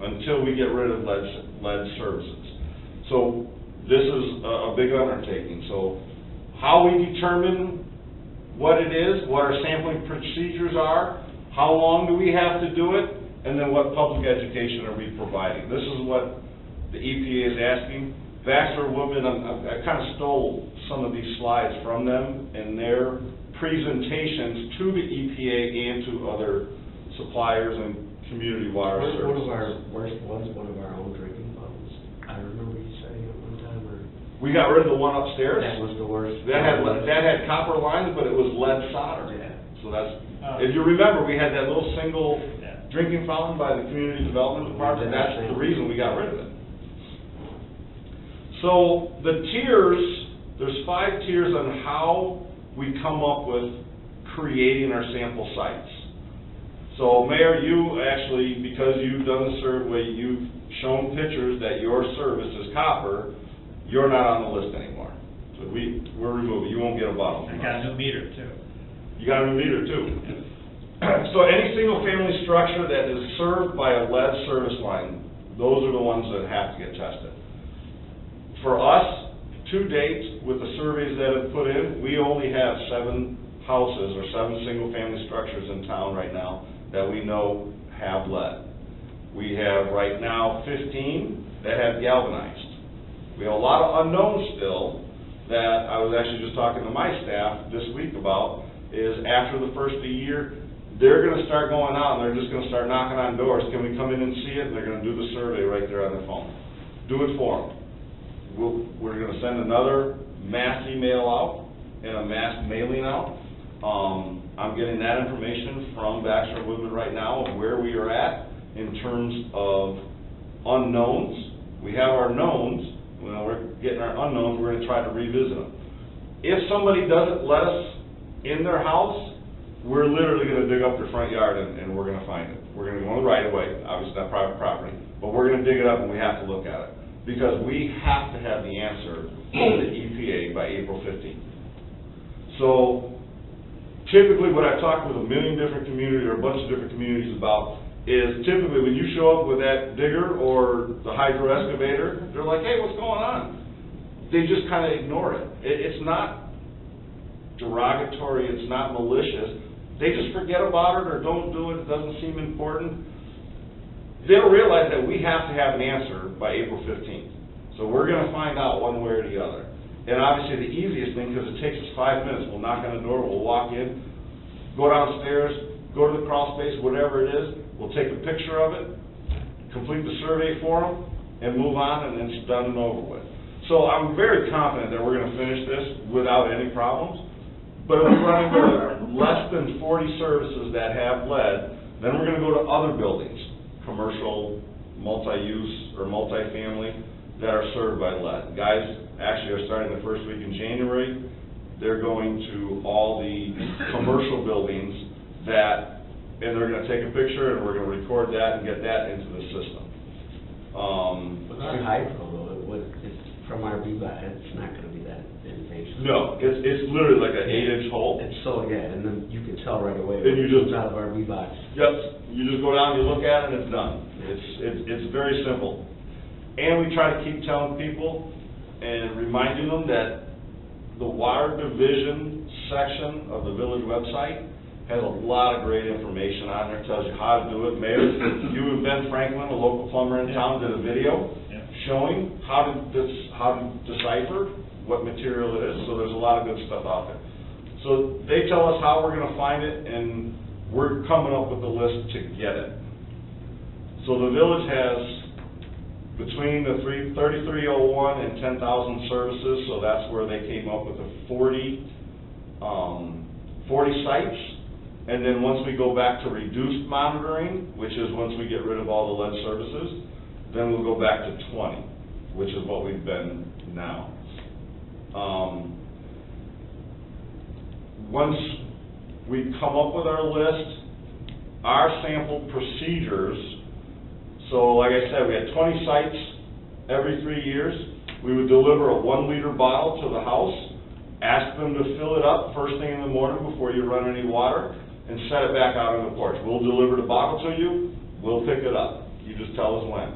Speaker 11: until we get rid of lead services. So this is a big undertaking. So how we determine what it is, what our sampling procedures are, how long do we have to do it, and then what public education are we providing. This is what the EPA is asking. Baxter Woodman, I kind of stole some of these slides from them in their presentations to the EPA and to other suppliers and community water services.
Speaker 8: One of our worst ones, one of our own drinking fountains. I remember you saying at one time, or...
Speaker 11: We got rid of the one upstairs.
Speaker 8: That was the worst.
Speaker 11: That had copper lines, but it was lead solder.
Speaker 8: Yeah.
Speaker 11: So that's, if you remember, we had that little single drinking fountain by the Community Development Department. That's the reason we got rid of it. So the tiers, there's 5 tiers on how we come up with creating our sample sites. So Mayor, you actually, because you've done the survey, you've shown pictures that your service is copper, you're not on the list anymore. So we're removing, you won't get a bottle from us.
Speaker 1: I got a new meter too.
Speaker 11: You got a new meter too. So any single family structure that is served by a lead service line, those are the ones that have to get tested. For us, to date, with the surveys that have put in, we only have 7 houses or 7 single family structures in town right now that we know have lead. We have right now 15 that have galvanized. We have a lot of unknowns still that I was actually just talking to my staff this week about, is after the first of the year, they're going to start going out and they're just going to start knocking on doors. Can we come in and see it? And they're going to do the survey right there on their phone. Do it for them. We're going to send another mass email out and a mass mailing out. I'm getting that information from Baxter Woodman right now of where we are at in terms of unknowns. We have our knowns. We're getting our unknowns. We're going to try to revisit them. If somebody doesn't let us in their house, we're literally going to dig up their front yard and we're going to find it. We're going to go on the right of way, obviously not private property, but we're going to dig it up and we have to look at it. Because we have to have the answer from the EPA by April 15th. So typically what I've talked with a million different communities or a bunch of different communities about is typically when you show up with that digger or the hydro excavator, they're like, hey, what's going on? They just kind of ignore it. It's not derogatory, it's not malicious. They just forget about it or don't do it, it doesn't seem important. They'll realize that we have to have an answer by April 15th. So we're going to find out one way or the other. And obviously the easiest thing, because it takes us 5 minutes, we'll knock on the door, we'll walk in, go downstairs, go to the crawl space, whatever it is, we'll take a picture of it, complete the survey for them, and move on, and it's done and over with. So I'm very confident that we're going to finish this without any problems. But if we run into less than 40 services that have lead, then we're going to go to other buildings, commercial, multi-use, or multi-family, that are served by lead. Guys actually are starting the first week in January. They're going to all the commercial buildings and they're going to take a picture and we're going to record that and get that into the system.
Speaker 8: With our hydro though, it's from our VBOT, it's not gonna be that invasive.
Speaker 11: No, it's literally like an 8-inch hole.
Speaker 8: It's so, yeah, and then you can tell right away.
Speaker 11: And you just-
Speaker 8: It's out of our VBOT.
Speaker 11: Yep, you just go down, you look at it, and it's done. It's very simple. And we try to keep telling people and reminding them that the Water Division section of the village website has a lot of great information on there, tells you how to do it. Mayor, you and Ben Franklin, a local plumber in town, did a video showing how to decipher what material it is, so there's a lot of good stuff out there. So they tell us how we're gonna find it, and we're coming up with a list to get it. So the village has between the 3301 and 10,000 services, so that's where they came up with the 40 sites. And then once we go back to reduced monitoring, which is once we get rid of all the lead services, then we'll go back to 20, which is what we've been now. Once we come up with our list, our sample procedures, so like I said, we had 20 sites every 3 years. We would deliver a 1-liter bottle to the house, ask them to fill it up first thing in the morning before you run any water, and set it back out on the porch. We'll deliver the bottle to you, we'll pick it up. You just tell us when.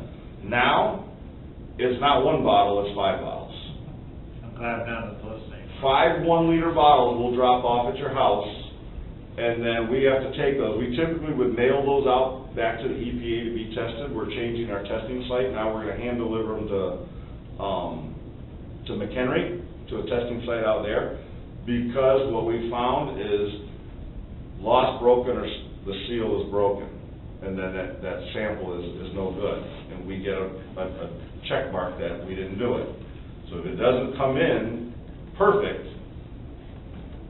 Speaker 11: Now, it's not 1 bottle, it's 5 bottles.
Speaker 1: I'm glad I'm down to the list.
Speaker 11: 5 1-liter bottles will drop off at your house, and then we have to take those. We typically would mail those out back to the EPA to be tested. We're changing our testing site. Now we're gonna hand deliver them to McHenry, to a testing site out there, because what we found is lost, broken, or the seal is broken, and then that sample is no good, and we get a check mark that we didn't do it. So if it doesn't come in perfect,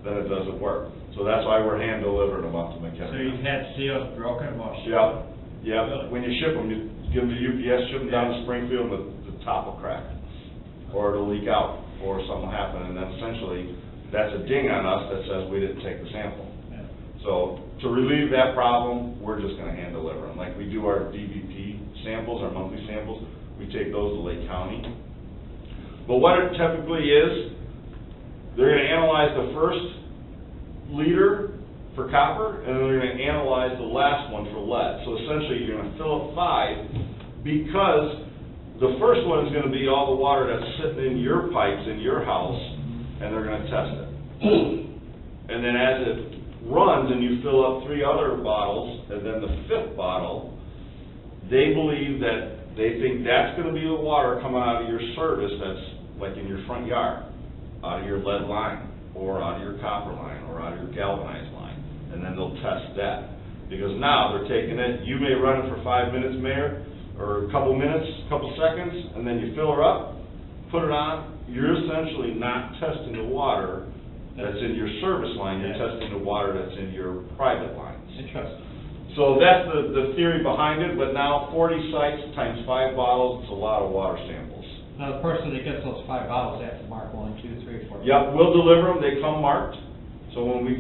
Speaker 11: then it doesn't work. So that's why we're hand delivering them up to McHenry.
Speaker 1: So you've had seals broken while shipping?
Speaker 11: Yeah. When you ship them, you give them to UPS, ship them down to Springfield, the top will crack, or it'll leak out, or something will happen, and then essentially, that's a ding on us that says we didn't take the sample. So to relieve that problem, we're just gonna hand deliver them. Like we do our DVP samples, our monthly samples, we take those to Lake County. But what it typically is, they're gonna analyze the first liter for copper, and then they're gonna analyze the last one for lead. So essentially, you're gonna fill up 5, because the first one is gonna be all the water that's sitting in your pipes in your house, and they're gonna test it. And then as it runs and you fill up 3 other bottles, and then the 5th bottle, they believe that they think that's gonna be the water coming out of your service that's like in your front yard, out of your lead line, or out of your copper line, or out of your galvanized line, and then they'll test that. Because now they're taking it, you may run it for 5 minutes, Mayor, or a couple minutes, couple seconds, and then you fill her up, put it on, you're essentially not testing the water that's in your service line, you're testing the water that's in your private lines.
Speaker 1: Interesting.
Speaker 11: So that's the theory behind it, but now 40 sites times 5 bottles, it's a lot of water samples.
Speaker 1: Now, the person that gets those 5 bottles, they have to mark 1, 2, 3, 4.
Speaker 11: Yep, we'll deliver them, they come marked, so when we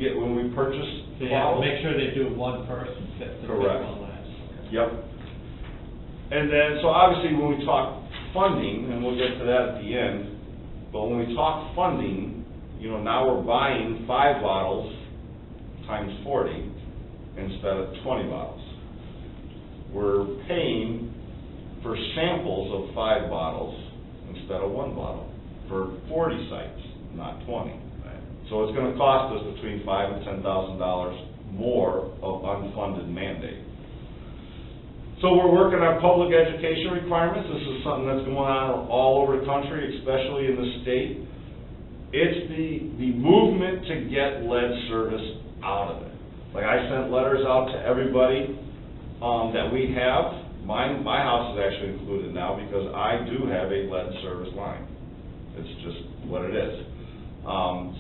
Speaker 11: purchase
Speaker 1: So you have to
Speaker 11: bottles.
Speaker 1: make sure they do 1 first and 5th and
Speaker 11: Correct.
Speaker 1: 1 last.
Speaker 11: Yep. And then, so obviously, when we talk funding, and we'll get to that at the end, but when we talk funding, you know, now we're buying 5 bottles times 40 instead of 20 bottles. We're paying for samples of 5 bottles instead of 1 bottle for 40 sites, not 20. So it's gonna cost us between $5,000 and $10,000 more of unfunded mandate. So we're working on public education requirements. This is something that's going on all over the country, especially in the state. It's the movement to get lead service out of it. Like I sent letters out to everybody that we have. My house is actually included now because I do have a lead service line. It's just what it is.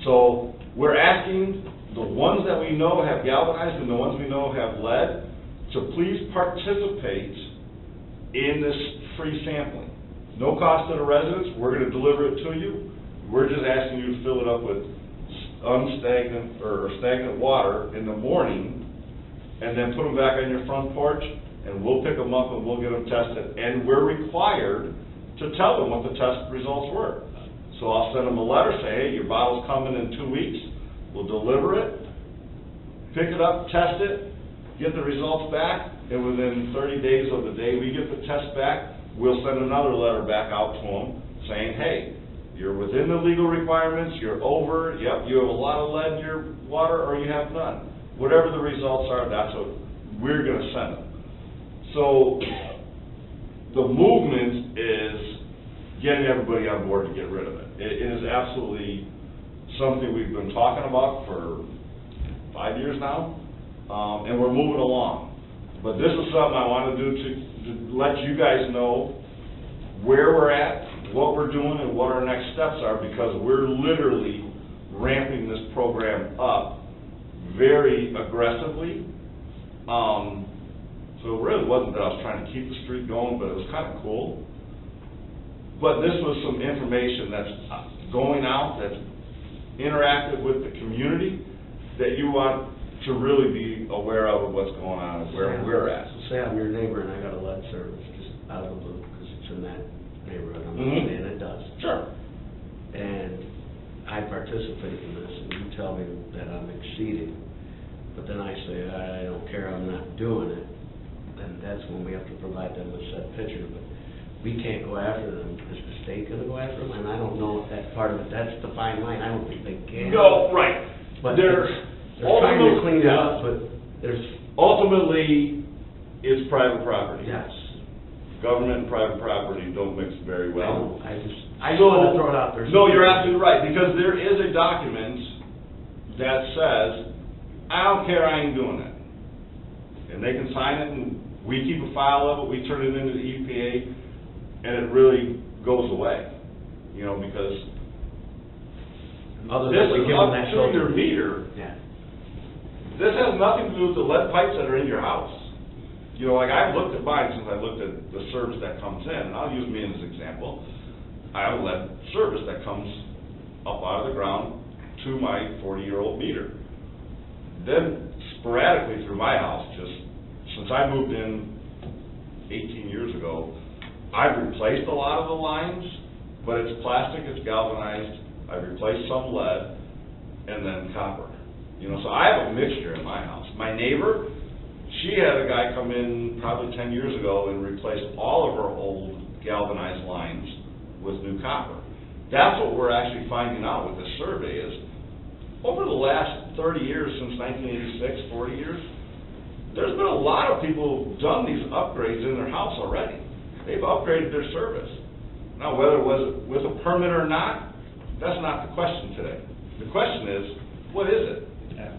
Speaker 11: So we're asking the ones that we know have galvanized and the ones we know have lead to please participate in this free sampling. No cost to the residents, we're gonna deliver it to you. We're just asking you to fill it up with stagnant water in the morning, and then put them back on your front porch, and we'll pick them up and we'll get them tested, and we're required to tell them what the test results were. So I'll send them a letter, say, hey, your bottle's coming in 2 weeks, we'll deliver it, pick it up, test it, get the results back, and within 30 days of the day we get the test back, we'll send another letter back out to them saying, hey, you're within the legal requirements, you're over, yep, you have a lot of lead in your water, or you have none. Whatever the results are, that's what we're gonna send them. So, the movement is getting everybody on board to get rid of it. It is absolutely something we've been talking about for 5 years now, and we're moving along. But this is something I want to do to let you guys know where we're at, what we're doing, and what our next steps are, because we're literally ramping this program up very aggressively. So it really wasn't that I was trying to keep the streak going, but it was kind of cool. But this was some information that's going out, that's interactive with the community, that you want to really be aware of what's going on and where we're at.
Speaker 8: So say I'm your neighbor and I got a lead service, just out of the blue, because it's in that neighborhood, I'm not saying it does.
Speaker 11: Sure.
Speaker 8: And I participate in this, and you tell me that I'm exceeding, but then I say, I don't care, I'm not doing it, then that's when we have to provide them with said picture. But we can't go after them. Is the state gonna go after them? And I don't know if that part of it, that's the fine line, I don't think they can.
Speaker 11: No, right.
Speaker 8: But
Speaker 11: They're
Speaker 8: trying to clean it up, but there's,
Speaker 11: ultimately, it's private property.
Speaker 8: yes.
Speaker 11: Government and private property don't mix very well.
Speaker 8: I just want to throw it out there.
Speaker 11: No, you're absolutely right, because there is a document that says, I don't care, I ain't doing it. And they can sign it, and we keep a file of it, we turn it into the EPA, and it really goes away, you know, because
Speaker 8: Other
Speaker 11: this
Speaker 8: than we
Speaker 11: is
Speaker 8: give them
Speaker 11: up
Speaker 8: that
Speaker 11: to your
Speaker 8: filter.
Speaker 11: meter.
Speaker 8: Yeah.
Speaker 11: This has nothing to do with the lead pipes that are in your house. You know, like, I've looked at mine since I looked at the service that comes in, and I'll use me as an example. I have a lead service that comes up out of the ground to my 40-year-old meter. Then sporadically through my house, just since I moved in 18 years ago, I've replaced a lot of the lines, but it's plastic, it's galvanized. I've replaced some lead, and then copper. You know, so I have a mixture in my house. My neighbor, she had a guy come in probably 10 years ago and replace all of her old galvanized lines with new copper. That's what we're actually finding out with this survey is, over the last 30 years, since 1986, 40 years, there's been a lot of people who've done these upgrades in their house already. They've upgraded their service. Now, whether it was with a permit or not, that's not the question today. The question is, what is it?
Speaker 1: Yeah.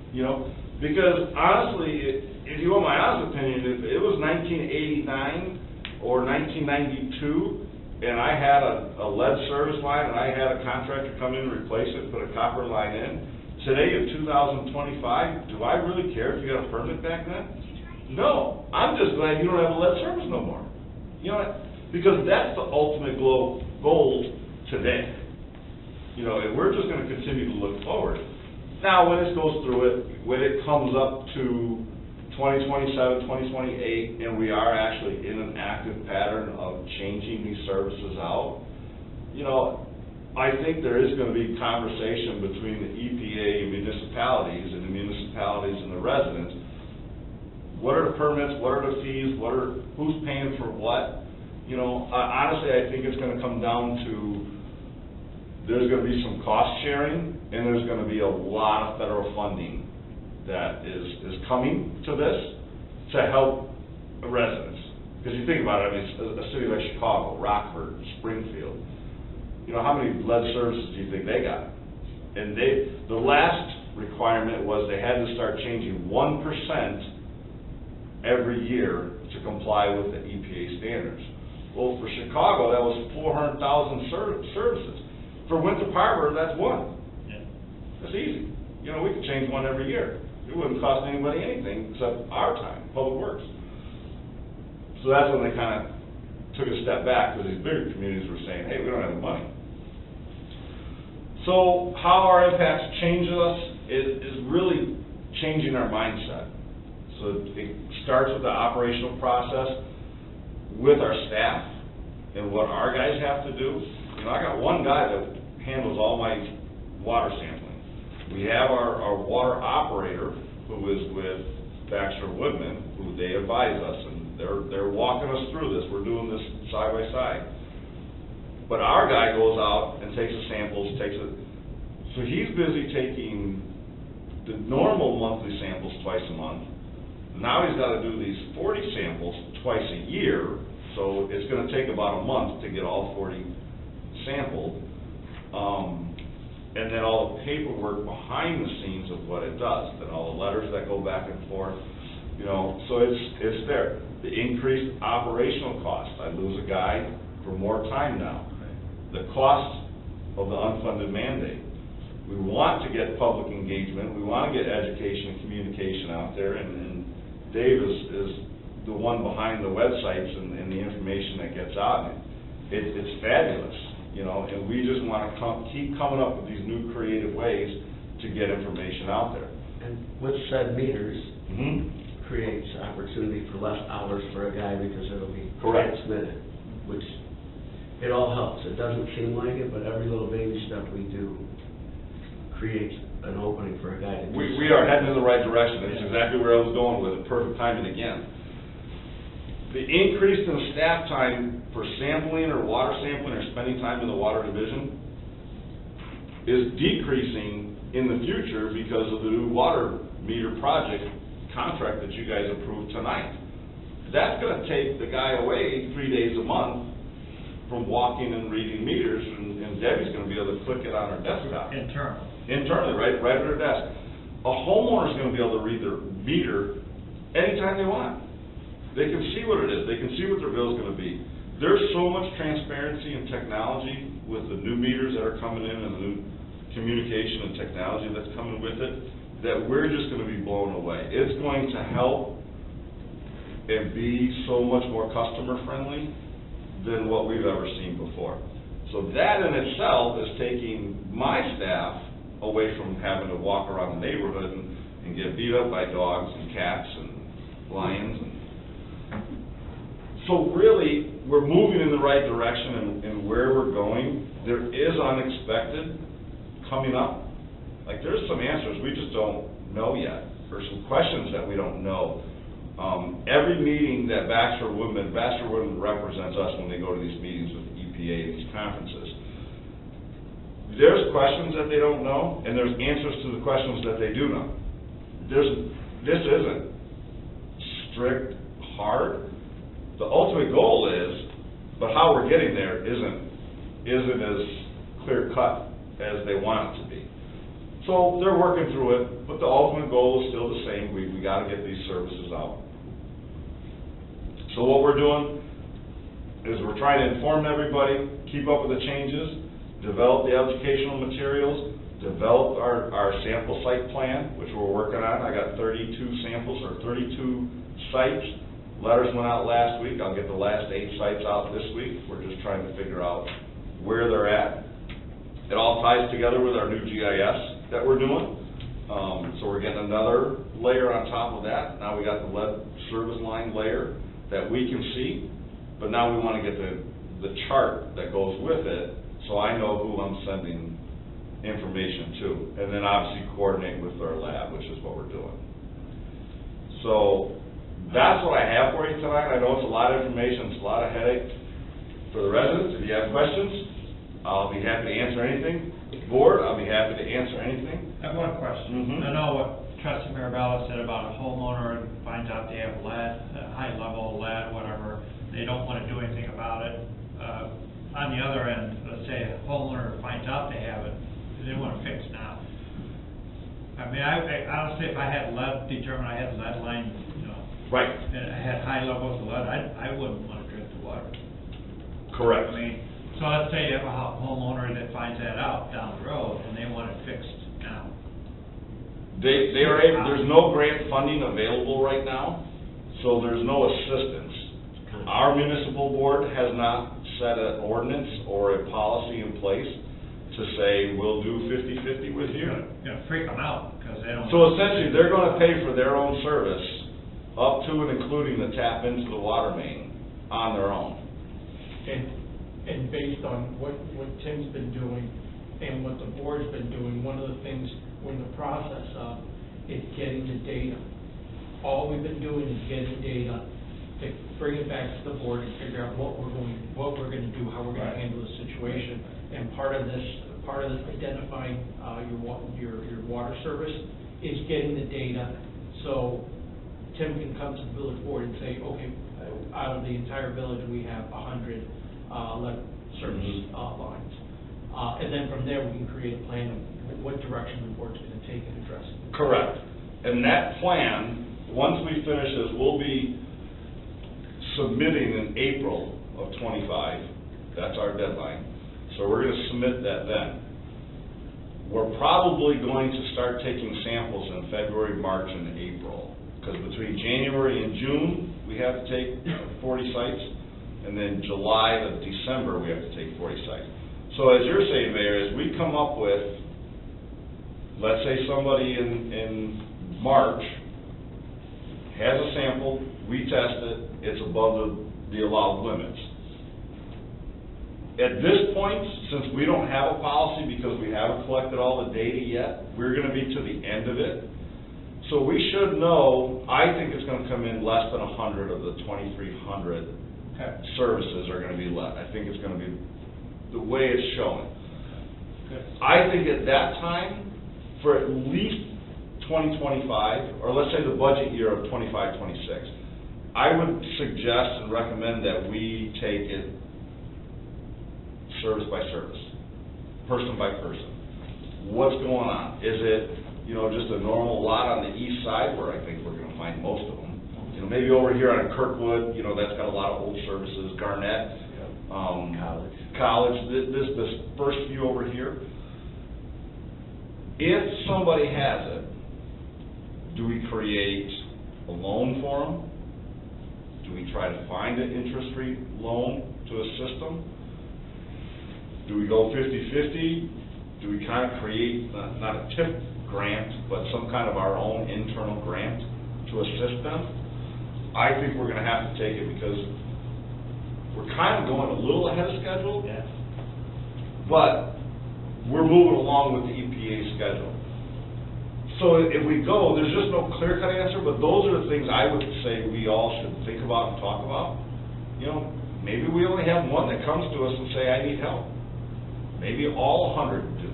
Speaker 11: You know, because honestly, if you want my honest opinion, if it was 1989 or 1992, and I had a lead service line, and I had a contractor come in and replace it, put a copper line in, today in 2025, do I really care if you got a permit back then? No. I'm just glad you don't have a lead service no more. You know what? Because that's the ultimate goal today. You know, and we're just going to continue to look forward. Now, when this goes through it, when it comes up to 2027, 2028, and we are actually in an active pattern of changing these services out, you know, I think there is going to be conversation between the EPA and municipalities, and the municipalities and the residents. What are the permits? What are the fees? Who's paying for what? You know, honestly, I think it's going to come down to there's going to be some cost sharing, and there's going to be a lot of federal funding that is coming to this to help residents. Because you think about it, I mean, a city like Chicago, Rockford, Springfield, you know, how many lead services do you think they got? And the last requirement was they had to start changing 1% every year to comply with the EPA standards. Well, for Chicago, that was 400,000 services. For Winthrop Harbor, that's one.
Speaker 1: Yeah.
Speaker 11: That's easy. You know, we could change one every year. It wouldn't cost anybody anything except our time, Public Works. So that's when they kind of took a step back, because these bigger communities were saying, hey, we don't have the money. So how our impacts change us is really changing our mindset. So it starts with the operational process with our staff and what our guys have to do. You know, I got one guy that handles all my water sampling. We have our water operator, who is with Baxter Woodman, who they advise us, and they're walking us through this. We're doing this side by side. But our guy goes out and takes the samples, so he's busy taking the normal monthly samples twice a month. Now he's got to do these 40 samples twice a year, so it's going to take about a month to get all 40 sampled. And then all the paperwork behind the scenes of what it does, then all the letters that go back and forth, you know, so it's there. The increased operational cost, I lose a guy for more time now. The cost of the unfunded mandate. We want to get public engagement, we want to get education and communication out there, and Dave is the one behind the websites and the information that gets out. It's fabulous, you know, and we just want to keep coming up with these new creative ways to get information out there.
Speaker 8: And with said meters, creates opportunity for less hours for a guy because it'll be
Speaker 11: Correct.
Speaker 8: transmitted, which it all helps. It doesn't seem like it, but every little baby step we do creates an opening for a guy to do.
Speaker 11: We are heading in the right direction. That's exactly where I was going with it. Perfect timing again. The increase in staff time for sampling or water sampling or spending time in the water division is decreasing in the future because of the new water meter project contract that you guys approved tonight. That's going to take the guy away 3 days a month from walking and reading meters, and Debbie's going to be able to click it on her desktop. Internally, right at her desk. A homeowner's going to be able to read their meter anytime they want. They can see what it is. They can see what their bill's going to be. There's so much transparency and technology with the new meters that are coming in and the new communication and technology that's coming with it that we're just going to be blown away. It's going to help and be so much more customer friendly than what we've ever seen before. So that in itself is taking my staff away from having to walk around the neighborhood and get beat up by dogs and cats and lions. So really, we're moving in the right direction in where we're going. There is unexpected coming up. Like, there's some answers we just don't know yet. There's some questions that we don't know. Every meeting that Baxter Woodman represents us when they go to these meetings with the EPA and these conferences. There's questions that they don't know, and there's answers to the questions that they do know. This isn't strict, hard. The ultimate goal is, but how we're getting there isn't as clear cut as they want it to be. So they're working through it, but the ultimate goal is still the same. We got to get these services out. So what we're doing is we're trying to inform everybody, keep up with the changes, develop the educational materials, develop our sample site plan, which we're working on. I got 32 samples or 32 sites. Letters went out last week. I'll get the last 8 sites out this week. We're just trying to figure out where they're at. It all ties together with our new GIS that we're doing. So we're getting another layer on top of that. Now we got the lead service line layer that we can see, but now we want to get the chart that goes with it, so I know who I'm sending information to, and then obviously coordinate with our lab, which is what we're doing. So that's what I have for you tonight. I know it's a lot of information, it's a lot of headache for the residents. If you have questions, I'll be happy to answer anything. Board, I'll be happy to answer anything.
Speaker 1: I have one question. I know what Trustee Mirabella said about a homeowner finds out they have lead, high level lead, whatever, they don't want to do anything about it. On the other end, let's say a homeowner finds out they have it, they want to fix it now. I mean, I honestly, if I had lead, determined I had lead line,
Speaker 11: Right.
Speaker 1: and I had high levels of lead, I wouldn't want to drink the water.
Speaker 11: Correct.
Speaker 1: I mean, so let's say you have a homeowner that finds that out down the road and they want it fixed now.
Speaker 11: They are able, there's no grant funding available right now, so there's no assistance. Our municipal board has not set an ordinance or a policy in place to say, we'll do 50-50 with you.
Speaker 1: You're gonna freak them out, because they don't.
Speaker 11: So essentially, they're gonna pay for their own service up to and including the tap into the water main on their own.
Speaker 6: And based on what Tim's been doing and what the board's been doing, one of the things we're in the process of is getting the data. All we've been doing is getting data to bring it back to the board and figure out what we're gonna do, how we're gonna handle the situation. And part of this identifying your water service is getting the data, so Tim can come to the village board and say, okay, out of the entire village, we have 100 lead service lines. And then from there, we can create a plan of what direction the board's gonna take and address it.
Speaker 11: Correct. And that plan, once we finish this, we'll be submitting in April of '25. That's our deadline. So we're gonna submit that then. We're probably going to start taking samples in February, March, and April. Because between January and June, we have to take 40 sites, and then July to December, we have to take 40 sites. So as you're saying, Mayor, as we come up with, let's say somebody in March has a sample, we test it, it's above the allowed limits. At this point, since we don't have a policy because we haven't collected all the data yet, we're gonna be to the end of it. So we should know, I think it's gonna come in less than 100 of the 2,300 services are gonna be let. I think it's gonna be the way it's showing. I think at that time, for at least 2025, or let's say the budget year of 25-26, I would suggest and recommend that we take it service by service, person by person. What's going on? Is it, just a normal lot on the east side where I think we're gonna find most of them? Maybe over here on Kirkwood, that's got a lot of old services, Garnett, College, this first few over here. If somebody has it, do we create a loan for them? Do we try to find an interest-free loan to assist them? Do we go 50-50? Do we kind of create, not a TIP grant, but some kind of our own internal grant to assist them? I think we're going to have to take it because we're kind of going a little ahead of schedule.
Speaker 1: Yeah.
Speaker 11: But we're moving along with the EPA schedule. So if we go, there's just no clear-cut answer, but those are the things I would say we all should think about and talk about. Maybe we only have one that comes to us and say, I need help. Maybe all 100 do.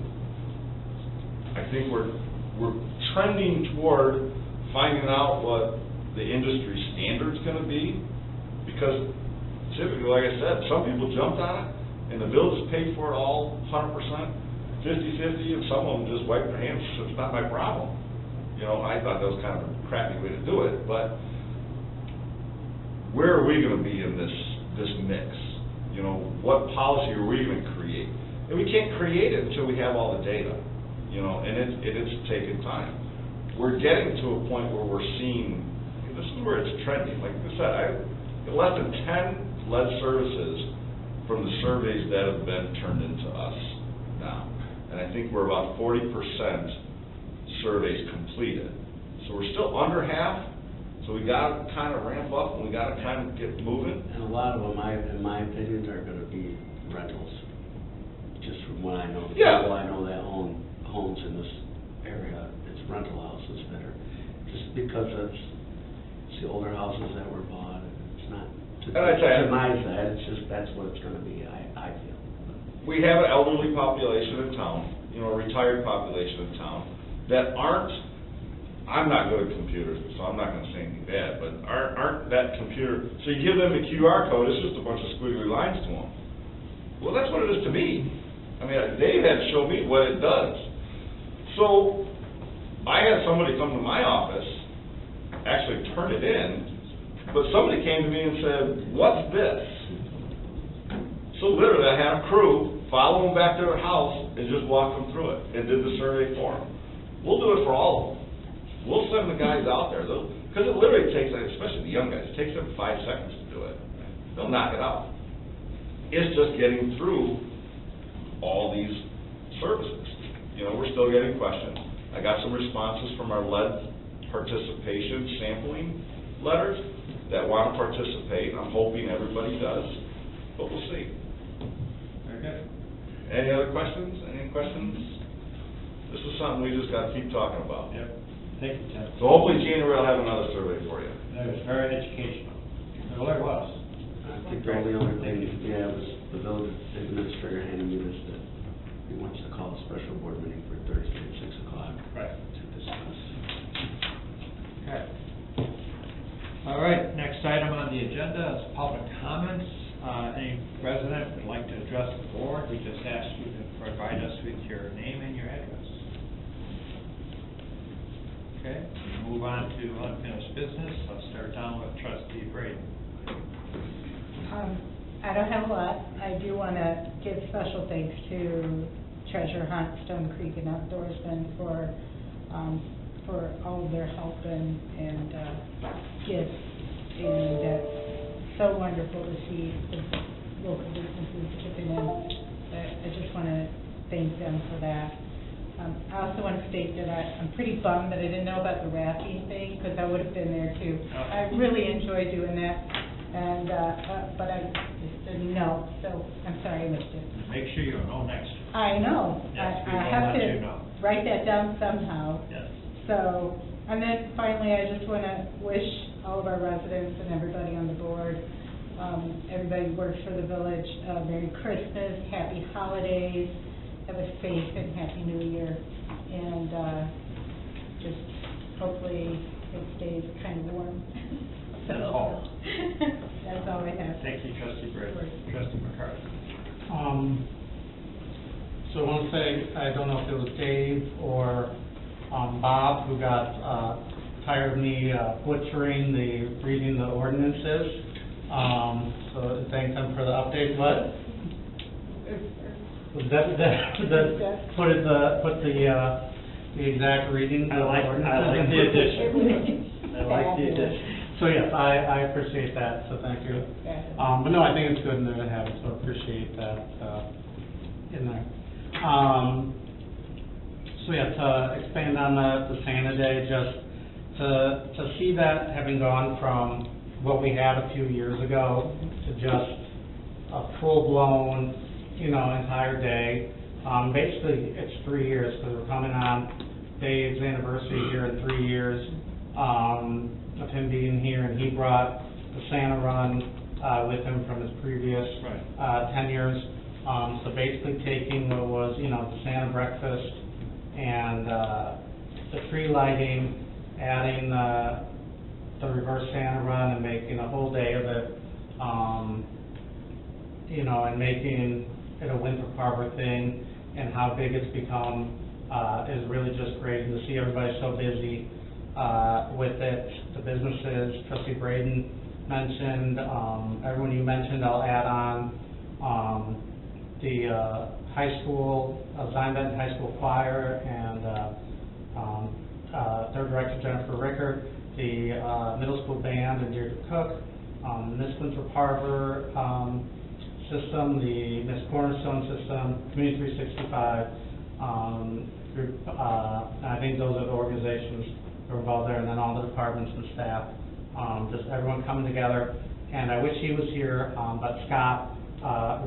Speaker 11: I think we're trending toward finding out what the industry standard's gonna be, because typically, like I said, some people jumped on it, and the village has paid for it all 100%, 50-50, and some of them just wiped their hands, so it's not my problem. I thought that was kind of a crappy way to do it, but where are we gonna be in this mix? What policy are we gonna create? And we can't create it until we have all the data, and it's taking time. We're getting to a point where we're seeing, this is where it's trending. Like I said, less than 10 lead services from the surveys that have been turned into us now. And I think we're about 40% surveys completed. So we're still under half, so we gotta kind of ramp up and we gotta kind of get moving.
Speaker 8: And a lot of them, in my opinion, are gonna be rentals. Just from what I know, the
Speaker 11: Yeah.
Speaker 8: people I know that own homes in this area, it's rental houses that are, just because it's the older houses that were bought, and it's not to
Speaker 11: And I tell you-
Speaker 8: demise that, it's just, that's what it's gonna be, I feel.
Speaker 11: We have an elderly population in town, a retired population in town, that aren't, I'm not good at computers, so I'm not gonna say anything bad, but aren't that computer, so you give them a QR code, it's just a bunch of squiggly lines to them. Well, that's what it is to me. I mean, Dave had to show me what it does. So, I had somebody come to my office, actually turn it in, but somebody came to me and said, what's this? So literally, I had a crew follow them back to their house and just walk them through it, and did the survey for them. We'll do it for all of them. We'll send the guys out there, because it literally takes, especially the young guys, it takes them 5 seconds to do it. They'll knock it out. It's just getting through all these services. We're still getting questions. I got some responses from our lead participation sampling letters that want to participate, and I'm hoping everybody does, but we'll see.
Speaker 1: Very good.
Speaker 11: Any other questions? Any questions? This is something we just got to keep talking about.
Speaker 1: Yep. Thank you, Ted.
Speaker 11: So hopefully January will have another survey for you.
Speaker 1: That was very educational. It really was.
Speaker 8: I think the only other thing, was the village administrator handed me this, that he wants to call a special board meeting for Thursday at 6 o'clock.
Speaker 1: Right.
Speaker 8: To discuss.
Speaker 1: Okay. All right, next item on the agenda is public comments. Any resident would like to address the board, we just ask you to provide us with your name and your address. Okay, we move on to unfinished business. Let's start down with trustee Braden.
Speaker 12: I don't have a lot. I do want to give special thanks to Treasure Hunt, Stone Creek, and Outdoorsmen for all of their help and gifts. And it's so wonderful to see the local businesses chipping in. I just want to thank them for that. I also want to state that I'm pretty bummed that I didn't know about the rafting thing, because I would have been there too. I really enjoy doing that. And, but I just didn't know, so I'm sorry I missed it.
Speaker 1: Make sure you know next.
Speaker 12: I know.
Speaker 1: Yes, we
Speaker 12: I
Speaker 1: will
Speaker 12: have
Speaker 1: let
Speaker 12: to
Speaker 1: you know.
Speaker 12: write that down somehow.
Speaker 1: Yes.
Speaker 12: So, and then finally, I just want to wish all of our residents and everybody on the board, everybody who works for the village, Merry Christmas, Happy Holidays, have a safe and Happy New Year, and just hopefully it stays kind of warm.
Speaker 1: That's all.
Speaker 12: That's all I have.
Speaker 1: Thank you, trustee Braden. Trustee McCarthy.
Speaker 5: So I want to say, I don't know if it was Dave or Bob who got tired of me butchering reading the ordinances. So thank them for the update. What? Put the exact reading.
Speaker 1: I like the addition. I like the addition.
Speaker 5: So yes, I appreciate that, so thank you. But no, I think it's good in there to have it, so appreciate that in there. So yeah, to expand on the Santa Day, just to see that having gone from what we had a few years ago to just a full-blown, entire day. Basically, it's 3 years, because we're coming on Dave's anniversary here in 3 years. Of him being here, and he brought the Santa Run with him from his previous 10 years. So basically taking what was, the Santa breakfast and the tree lighting, adding the reverse Santa Run and making a whole day of it, and making it a Winthrop Harbor thing, and how big it's become is really just great. And to see everybody so busy with it, the businesses, trustee Braden mentioned, everyone you mentioned, I'll add on the high school, Zion Benton High School Choir, and third director Jennifer Rickert, the middle school band and Deirdre Cook, Miss Winthrop Harbor system, the Miss Cornerstone system, Community 365 group, I think those are the organizations were involved there, and then all the departments and staff, just everyone coming together. And I wish he was here, but Scott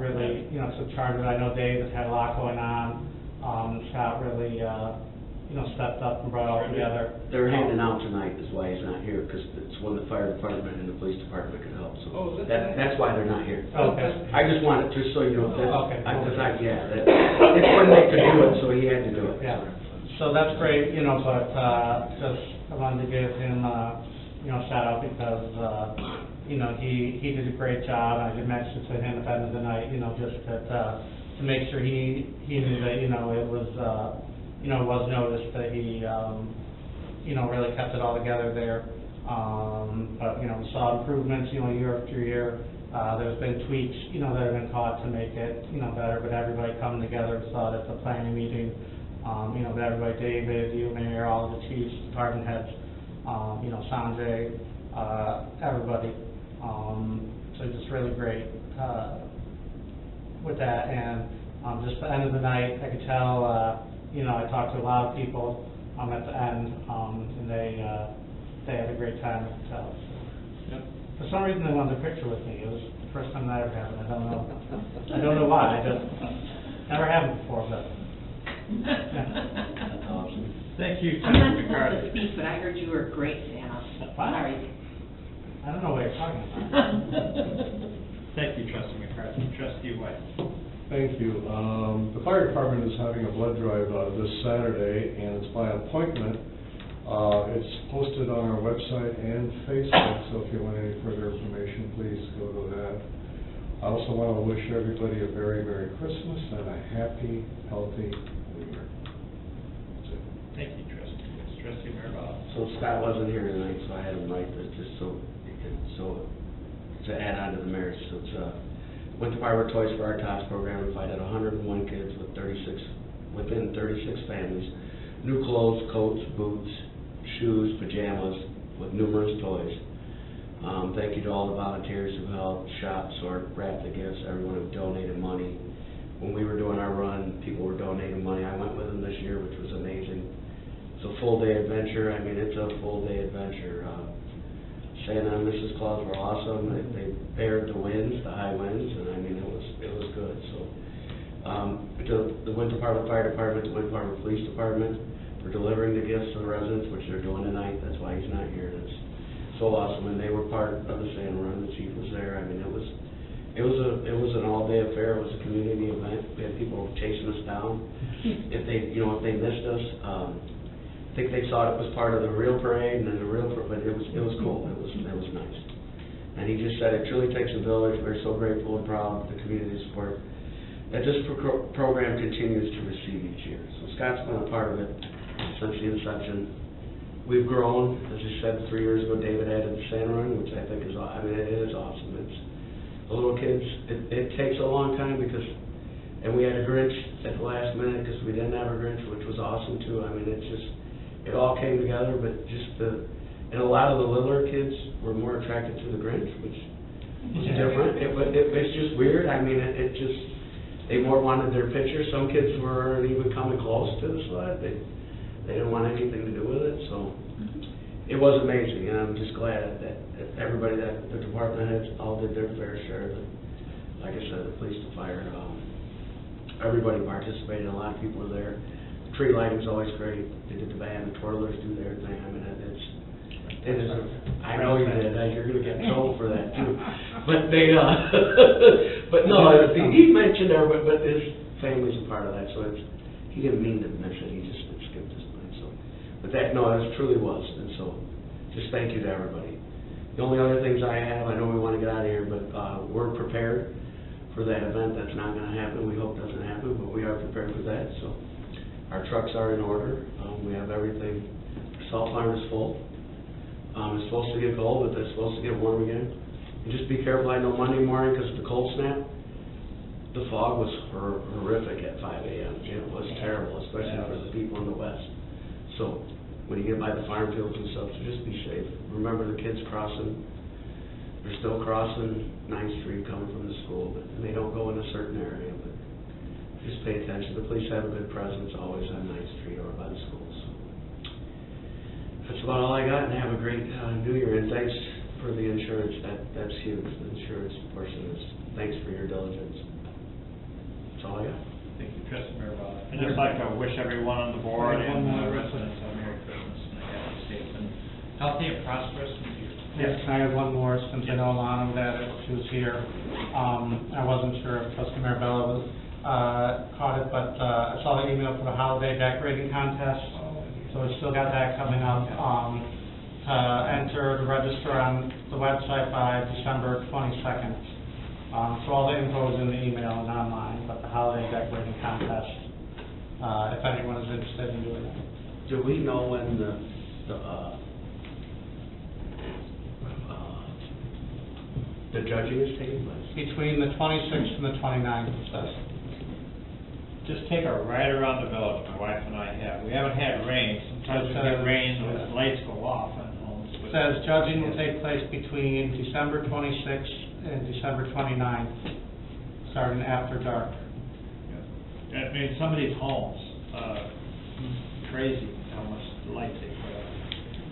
Speaker 5: really, took charge of it. I know Dave has had a lot going on. Scott really, stepped up and brought it all together.
Speaker 8: They're handing out tonight is why he's not here, because it's when the fire department and the police department could help. So that's why they're not here.
Speaker 5: Okay.
Speaker 8: I just wanted, just so you know,
Speaker 5: Okay.
Speaker 8: it's when they could do it, so he had to do it.
Speaker 5: Yeah. So that's great, but just I wanted to give him, shout out because, he did a great job. I did mention to him at the end of the night, just that to make sure he knew that, it was, was noticed that he, really kept it all together there. But, we saw improvements, year after year. There's been tweaks, that have been caught to make it, better, but everybody coming together, saw it at the planning meeting. But everybody, David, you, Mayor, all the chiefs, department heads, Sanjay, everybody. So just really great with that. And just the end of the night, I could tell, I talked to a lot of people at the end, and they had a great time, I could tell. So. Yep. For some reason, they wanted a picture with me. It was the first time that ever happened. I don't know. I don't know why. I just never happened before, but.
Speaker 8: That's awesome.
Speaker 1: Thank you,
Speaker 2: I'm not
Speaker 1: Trustee
Speaker 2: supposed to
Speaker 1: McCarthy.
Speaker 2: speak, but I heard you were great, Santa.
Speaker 5: What?
Speaker 2: Sorry.
Speaker 5: I don't know what you're talking about.
Speaker 1: Thank you, Trustee McCarthy. Trustee White.
Speaker 10: Thank you. The fire department is having a blood drive this Saturday, and it's by appointment. It's posted on our website and Facebook, so if you want any further information, please go to that. I also want to wish everybody a very Merry Christmas and a happy, healthy New Year. That's it.
Speaker 1: Thank you, Trustee. Trustee Mirabella.
Speaker 8: So Scott wasn't here tonight, so I had him write this just so to add on to the mayor's. So it's Winter Department Toys for Our Tots program. We provided 101 kids within 36 families, new clothes, coats, boots, shoes, pajamas, with numerous toys. Thank you to all the volunteers who helped shop, sort, wrap the gifts, everyone who donated money. When we were doing our run, people were donating money. I went with them this year, which was amazing. It's a full-day adventure. I mean, it's a full-day adventure. Santa and Mrs. Claus were awesome. They bared the winds, the high winds, and I mean, it was good. So, the Winter Department Fire Department, the Winter Department Police Department, for delivering the gifts to the residents, which they're doing tonight. That's why he's not here. That's so awesome, and they were part of the Santa Run. The chief was there. I mean, it was an all-day affair. It was a community event. We had people chasing us down. If they missed us, I think they thought it was part of the real parade, and then but it was cool. It was nice. And he just said it truly takes a village. We're so grateful and proud of the community support that this program continues to receive each year. So Scott's been a part of it since the inception. We've grown, as you said, 3 years ago, David added the Santa Run, which I think is, it is awesome. It's the little kids, it takes a long time and we had a Grinch at the last minute because we didn't have a Grinch, which was awesome too. I mean, it all came together, but and a lot of the littler kids were more attracted to the Grinch, which was different. It's just weird. I mean, they more wanted their picture. Some kids weren't even coming close to the sled. They didn't want anything to do with it, so it was amazing, and I'm just glad that everybody, that the department heads all did their fair share. Like I said, the police, the fire, everybody participated. A lot of people were there. The tree lighting's always great. They did the band, the twirlers do their thing. I mean, I know you did. You're going to get in trouble for that too. But but no, he mentioned everybody, but his family's a part of that, so he didn't mean to mention it. He just skipped his mind. So, but it truly was, and so just thank you to everybody. The only other things I have, I know we want to get out of here, but we're prepared for that event. That's not going to happen. We hope it doesn't happen, but we are prepared for that. So our trucks are in order. We have everything. The salt farm is full. It's supposed to get cold, but it's supposed to get warm again. And just be careful. I know Monday morning, because of the cold snap, the fog was horrific at 5 a.m. It was terrible, especially for the people in the west. So when you get by the farm fields and stuff, so just be safe. Remember the kids crossing. They're still crossing 9th Street coming from the school, and they don't go in a certain area, but just pay attention. The police have a good presence always on 9th Street or by the schools. That's about all I got, and have a great New Year, and thanks for the insurance. That's huge. The insurance portion is, thanks for your diligence. That's all I got.
Speaker 1: Thank you, Trustee Mirabella. I'd just like to wish everyone on the board and residents a Merry Christmas and a happy, safe, and healthy and prosperous New Year.
Speaker 5: Yes, I have one more, since I know Alana that she was here. I wasn't sure if Trustee Mirabella caught it, but I saw the email for the holiday decorating contest. So we still got that coming up. Enter the register on the website by December 22nd. So all the info is in the email and online, but the holiday decorating contest, if anyone is interested in doing it.
Speaker 8: Do we know when the judging is taking place?
Speaker 5: Between the 26th and the 29th, it says.
Speaker 1: Just take a ride around the village, my wife and I have. We haven't had rain. Sometimes we get rain and the lights go off on homes.
Speaker 5: It says judging will take place between December 26th and December 29th, starting after dark.
Speaker 1: I mean, some of these homes, crazy how much light they put on.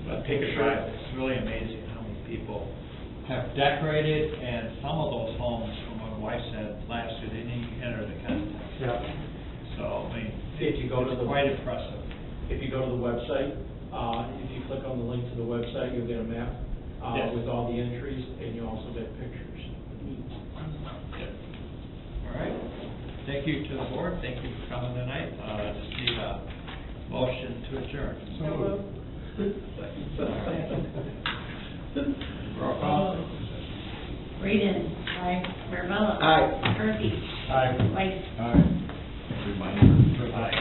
Speaker 1: But take a drive. It's really amazing how many people have decorated, and some of those homes, from what my wife said last year, they didn't even enter the contest.
Speaker 5: Yeah.
Speaker 1: So, I mean,
Speaker 6: If you go to
Speaker 1: it's
Speaker 6: the-
Speaker 1: quite impressive.
Speaker 6: If you go to the website, if you click on the link to the website, you'll get a map
Speaker 1: Yes.
Speaker 6: with all the entries, and you also get pictures.
Speaker 1: All right. Thank you to the board. Thank you for coming tonight. Just need a motion to adjourn.
Speaker 10: So moved.
Speaker 1: Roll call.
Speaker 2: Braden. Aye. Mirabella.
Speaker 8: Aye.
Speaker 2: Murphy.
Speaker 5: Aye.
Speaker 2: White.
Speaker 10: Aye.
Speaker 11: Reminder.
Speaker 1: Aye.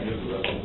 Speaker 11: Give the resolution